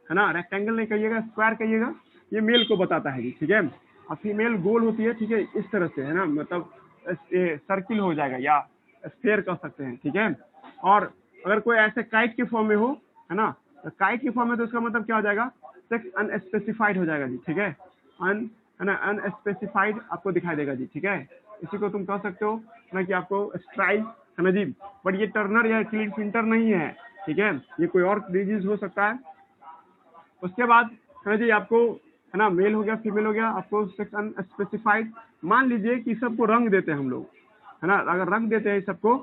है ना, रेक्टेंगल नहीं कहिएगा, स्क्वायर कहिएगा, ये मेल को बताता है जी, ठीक है। और फीमेल गोल होती है, ठीक है, इस तरह से, है ना, मतलब सर्किल हो जाएगा या स्फेयर कह सकते हैं, ठीक है। और अगर कोई ऐसे काइट के फॉर्म में हो, है ना, तो काइट के फॉर्म में तो इसका मतलब क्या हो जाएगा, सेक्स अनस्पेसिफाइड हो जाएगा जी, ठीक है, है ना, अनस्पेसिफाइड आपको दिखाई देगा जी, ठीक है। इसी को तुम कह सकते हो ना कि आपको स्ट्राइक, है ना जी, बट ये टर्नर या क्लिंटर नहीं है, ठीक है, ये कोई और डिजीज हो सकता है। उसके बाद, है ना जी, आपको, है ना, मेल हो गया, फीमेल हो गया, आपको सेक्स अनस्पेसिफाइड, मान लीजिए कि सबको रंग देते हैं हम लोग, है ना, अगर रंग देते हैं सबको,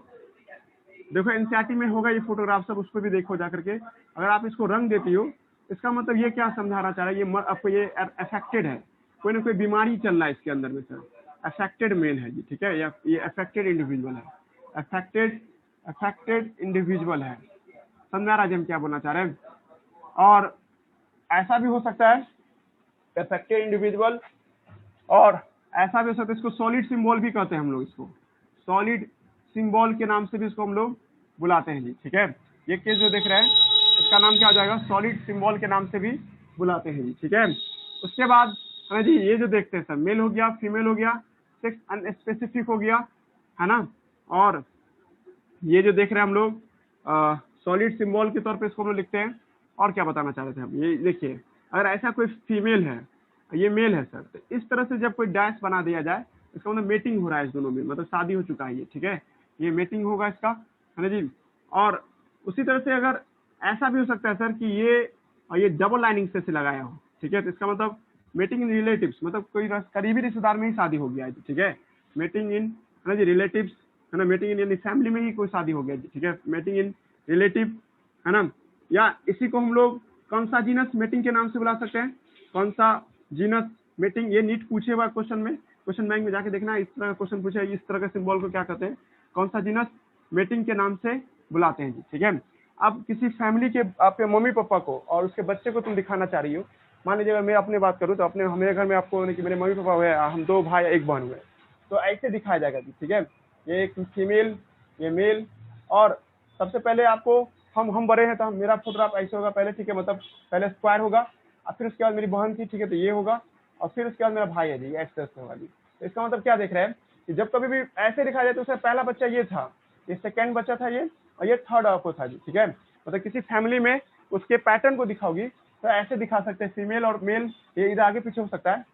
देखो एनसीईआरटी में होगा ये फोटोग्राफ, सब उसको भी देखो जाकर के, अगर आप इसको रंग देती हो, इसका मतलब ये क्या समझाना चाह रहा है, ये आपको ये अफेक्टेड है, कोई ना कोई बीमारी चल रहा है इसके अंदर में सर, अफेक्टेड मेल है जी, ठीक है, या ये अफेक्टेड इंडिविजुअल है, अफेक्टेड इंडिविजुअल है, समझा रहा है हम क्या बोलना चाह रहे हैं। और ऐसा भी हो सकता है अफेक्टेड इंडिविजुअल, और ऐसा भी हो सकता है, इसको सॉलिड सिंबल भी कहते हैं हम लोग, इसको सॉलिड सिंबल के नाम से भी इसको हम लोग बुलाते हैं जी, ठीक है। ये केस जो देख रहे हैं इसका नाम क्या हो जाएगा, सॉलिड सिंबल के नाम से भी बुलाते हैं जी, ठीक है। उसके बाद, है ना जी, ये जो देखते हैं सर, मेल हो गया, फीमेल हो गया, सेक्स अनस्पेसिफिक हो गया, है ना, और ये जो देख रहे हैं हम लोग सॉलिड सिंबल के तौर पे इसको हम लोग लिखते हैं। और क्या बताना चाह रहे थे हम, ये देखिए, अगर ऐसा कोई फीमेल है, ये मेल है सर, तो इस तरह से जब कोई डैश बना दिया जाए, इसका मतलब मेटिंग हो रहा है इस दोनों में, मतलब शादी हो चुका है ये, ठीक है, ये मेटिंग होगा इसका, है ना जी। और उसी तरह से अगर ऐसा भी हो सकता है सर कि ये डबल लाइनिंग से लगाया हो, ठीक है, तो इसका मतलब मीटिंग इन रिलेटिव्स, मतलब कोई करीबी रिश्तेदार में ही शादी हो गया है, ठीक है, मीटिंग इन, है ना जी, रिलेटिव्स, है ना, मीटिंग इन फैमिली में ही कोई शादी हो गया जी, ठीक है, मीटिंग इन रिलेटिव, है ना, या इसी को हम लोग कौन सा जीनस मीटिंग के नाम से बुला सकते हैं, कौन सा जीनस मीटिंग, ये नीट पूछे हुआ क्वेश्चन में, क्वेश्चन बैंक में जाके देखना, इस तरह का क्वेश्चन पूछे, इस तरह का सिंबल को क्या कहते हैं, कौन सा जीनस मीटिंग के नाम से बुलाते हैं जी, ठीक है। अब किसी फैमिली के आपके मम्मी पापा को और उसके बच्चे को तुम दिखाना चाह रही हो, मान लीजिए अगर मैं अपनी बात करूँ तो अपने मेरे घर में आपको कि मेरे मम्मी पापा हुए, हम 2 भाई 1 बहन हुए, तो ऐसे दिखाया जाएगा जी, ठीक है, ये एक फीमेल, ये मेल, और सबसे पहले आपको हम बड़े हैं तो हम मेरा फोटोग्राफ ऐसे होगा पहले, ठीक है, मतलब पहले स्क्वायर होगा, और फिर उसके बाद मेरी बहन थी, ठीक है, तो ये होगा, और फिर उसके बाद मेरा भाई है जी, ऐसे होगा जी। तो इसका मतलब क्या देख रहे हैं कि जब कभी भी ऐसे दिखाया जाए तो उसका पहला बच्चा ये था, ये सेकंड बच्चा था ये, और ये थर्ड आपको था जी, ठीक है, मतलब किसी फैमिली में उसके पैटर्न को दिखाओगी तो ऐसे दिखा सकते हैं, फीमेल और मेल ये इधर आगे पीछे हो सकता है,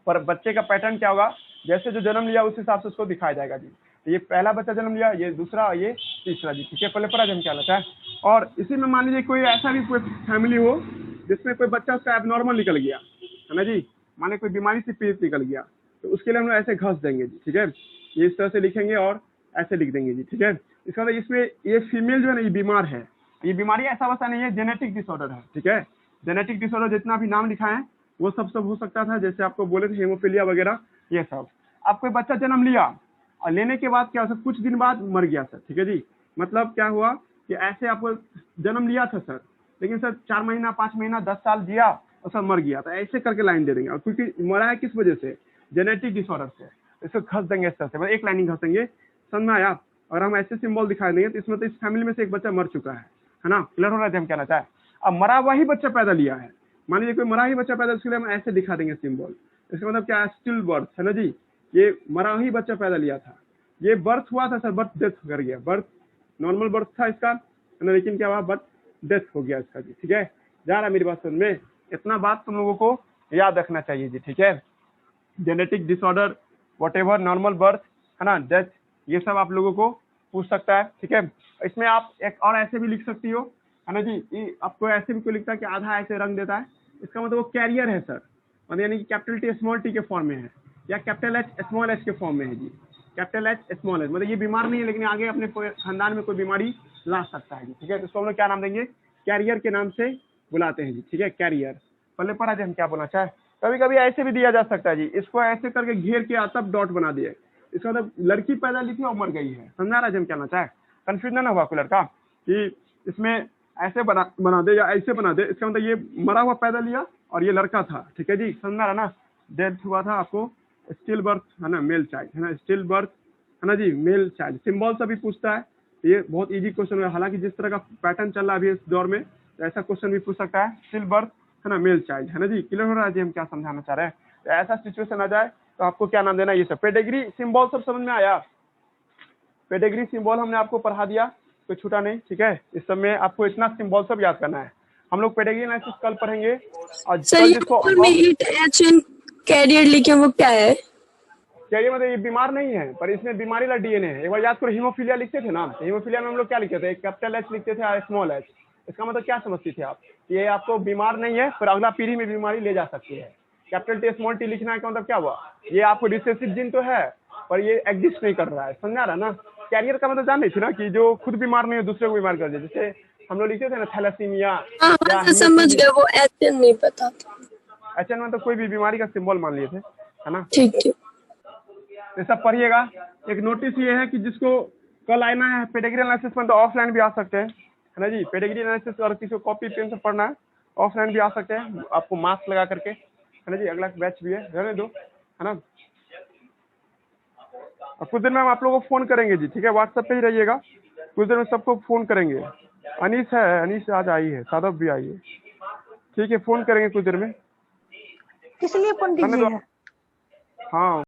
पर बच्चे का पैटर्न क्या होगा, जैसे जो जन्म लिया उस हिसाब से उसको दिखाया जाएगा जी। ये पहला बच्चा जन्म लिया, ये दूसरा, ये तीसरा जी, ठीक है, पहले पर जन्म क्या लगता है। और इसी में मान लीजिए कोई ऐसा भी कोई फैमिली हो जिसमें कोई बच्चा उसका एबनॉर्मल निकल गया, है ना जी, माने कोई बीमारी से पीड़ित निकल गया, तो उसके लिए हम लोग ऐसे घस देंगे जी, ठीक है, ये इस तरह से लिखेंगे और ऐसे लिख देंगे जी, ठीक है। इसका मतलब इसमें ये फीमेल जो है ना ये बीमार है, ये बीमारी ऐसा वैसा नहीं है, जेनेटिक डिसऑर्डर है, ठीक है, जेनेटिक डिसऑर्डर जितना भी नाम लिखा है वो सब हो सकता था, जैसे आपको बोले थे हेमोफीलिया वगैरह ये सब। अब कोई बच्चा जन्म लिया और लेने के बाद क्या सर, कुछ दिन बाद मर गया सर, ठीक है जी, मतलब क्या हुआ कि ऐसे आपको जन्म लिया था सर, लेकिन सर 4 महीना 5 महीना 10 साल जिया और सर मर गया, तो ऐसे करके लाइन दे देंगे, और क्योंकि मरा है किस वजह से, जेनेटिक डिसऑर्डर से, इसको घस देंगे इस तरह से, मतलब एक लाइनिंग घस देंगे, समझ में आया। और हम ऐसे सिंबल दिखा देंगे तो इसमें तो इस फैमिली में से एक बच्चा मर चुका है ना, क्लियर हो रहा है हम कहना चाहे। अब मरा हुआ ही बच्चा पैदा लिया है, मान लीजिए कोई मरा ही बच्चा पैदा, उसके लिए हम ऐसे दिखा देंगे सिंबल, इसका मतलब क्या है, स्टिल बर्थ, है ना जी, ये मरा ही बच्चा पैदा लिया था, ये बर्थ हुआ था सर, बर्थ डेथ कर गया, बर्थ नॉर्मल बर्थ था इसका, है ना, लेकिन क्या हुआ, बर्थ डेथ हो गया इसका जी, ठीक है, जा रहा मेरी बात समझ में, इतना बात तुम लोगों को याद रखना चाहिए जी, ठीक है, genetic disorder, whatever, normal birth, है ना, डेथ, ये सब आप लोगों को पूछ सकता है, ठीक है। इसमें आप एक और ऐसे भी लिख सकती हो, है ना जी, आपको ऐसे भी कोई लिखता है कि आधा ऐसे रंग देता है, इसका मतलब वो कैरियर है सर, मतलब यानी कि कैपिटल टी स्मॉल टी के फॉर्म में है, या कैपिटल एच स्मॉल एच के फॉर्म में है जी, कैपिटल एच स्मॉल एच, मतलब ये बीमार नहीं है लेकिन आगे अपने खानदान में कोई बीमारी ला सकता है जी, ठीक है, तो इसको हम लोग क्या नाम देंगे, कैरियर के नाम से बुलाते हैं जी, ठीक है, कैरियर। पहले पर आज हम क्या बोलना चाहे, कभी कभी ऐसे भी दिया जा सकता है जी, इसको ऐसे करके घेर के तब डॉट बना दिए, इसका मतलब लड़की पैदा ली थी और मर गई है, समझा रहा हम कहना चाहे, कंफ्यूजन ना हुआ कोई लड़का कि इसमें ऐसे बना दे या ऐसे बना दे, इसका मतलब ये मरा हुआ पैदा लिया और ये लड़का था, ठीक है जी, समझा रहा ना, डेथ हुआ था आपको, स्टिल बर्थ, है ना, मेल चाइल्ड, है ना, स्टिल बर्थ, है ना जी, मेल चाइल्ड, सिंबल से भी पूछता है, ये बहुत इजी क्वेश्चन है, हालांकि जिस तरह का पैटर्न चल रहा है अभी इस दौर में, तो ऐसा क्वेश्चन भी पूछ सकता है, स्टिल बर्थ, है ना, मेल चाइल्ड, है ना जी, क्लियर हो रहा है जी हम क्या समझाना चाह रहे हैं। तो ऐसा सिचुएशन आ जाए तो आपको क्या नाम देना, ये सब पेडिग्री सिंबल सब समझ में आया, पेडिग्री सिंबल हमने आपको पढ़ा दिया, कोई छूटा नहीं, ठीक है, इस सब में आपको इतना सिंबल सब याद करना है, हम लोग पेडिग्री एनालिसिस कल पढ़ेंगे। और सर यहाँ में एच कैरियर लिखे वो क्या है, कैरियर मतलब ये बीमार नहीं है, पर इसमें बीमारी वाला डीएनए है। एक बार याद करो हीमोफीलिया लिखते थे ना, हीमोफीलिया में हम लोग क्या लिखते थे, कैपिटल एच लिखते थे स्मॉल एच, इसका मतलब क्या समझती थे आप, ये आपको बीमार नहीं है पर अगला पीढ़ी में बीमारी ले जा सकती है। कैपिटल टी स्मॉल टी लिखना है का मतलब क्या हुआ, ये आपको रिसेसिव जीन तो है पर ये एग्जिस्ट नहीं कर रहा है, समझा रहा ना। कैरियर का मतलब जान नहीं थी ना कि जो खुद बीमार नहीं हो दूसरे को बीमार कर दे, जैसे हम लोग लिखते थे ना थैलेसीमिया या हाँ समझ गए, वो एच नहीं पता था, एच में तो कोई भी बीमारी का सिंबल मान लिए थे, है ना। ठीक ठीक, ये सब पढ़िएगा। एक नोटिस ये है कि जिसको कल आना है पेडिग्री एनालिसिस में तो ऑफलाइन भी आ सकते हैं, है ना जी, पेडिग्री एनालिसिस और किसी को कॉपी पेन से पढ़ना है ऑफलाइन भी आ सकते हैं, आपको मास्क लगा करके, है ना जी, अगला बैच भी है, रहने दो, है ना। और कुछ देर में हम आप लोगों को फोन करेंगे जी, ठीक है, व्हाट्सएप पे ही रहिएगा, कुछ देर में सबको फोन करेंगे। अनीस है, अनीस आज आई है, सादब भी आई है, ठीक है, फोन करेंगे कुछ देर में, किस लिए फोन कीजिएगा। हाँ।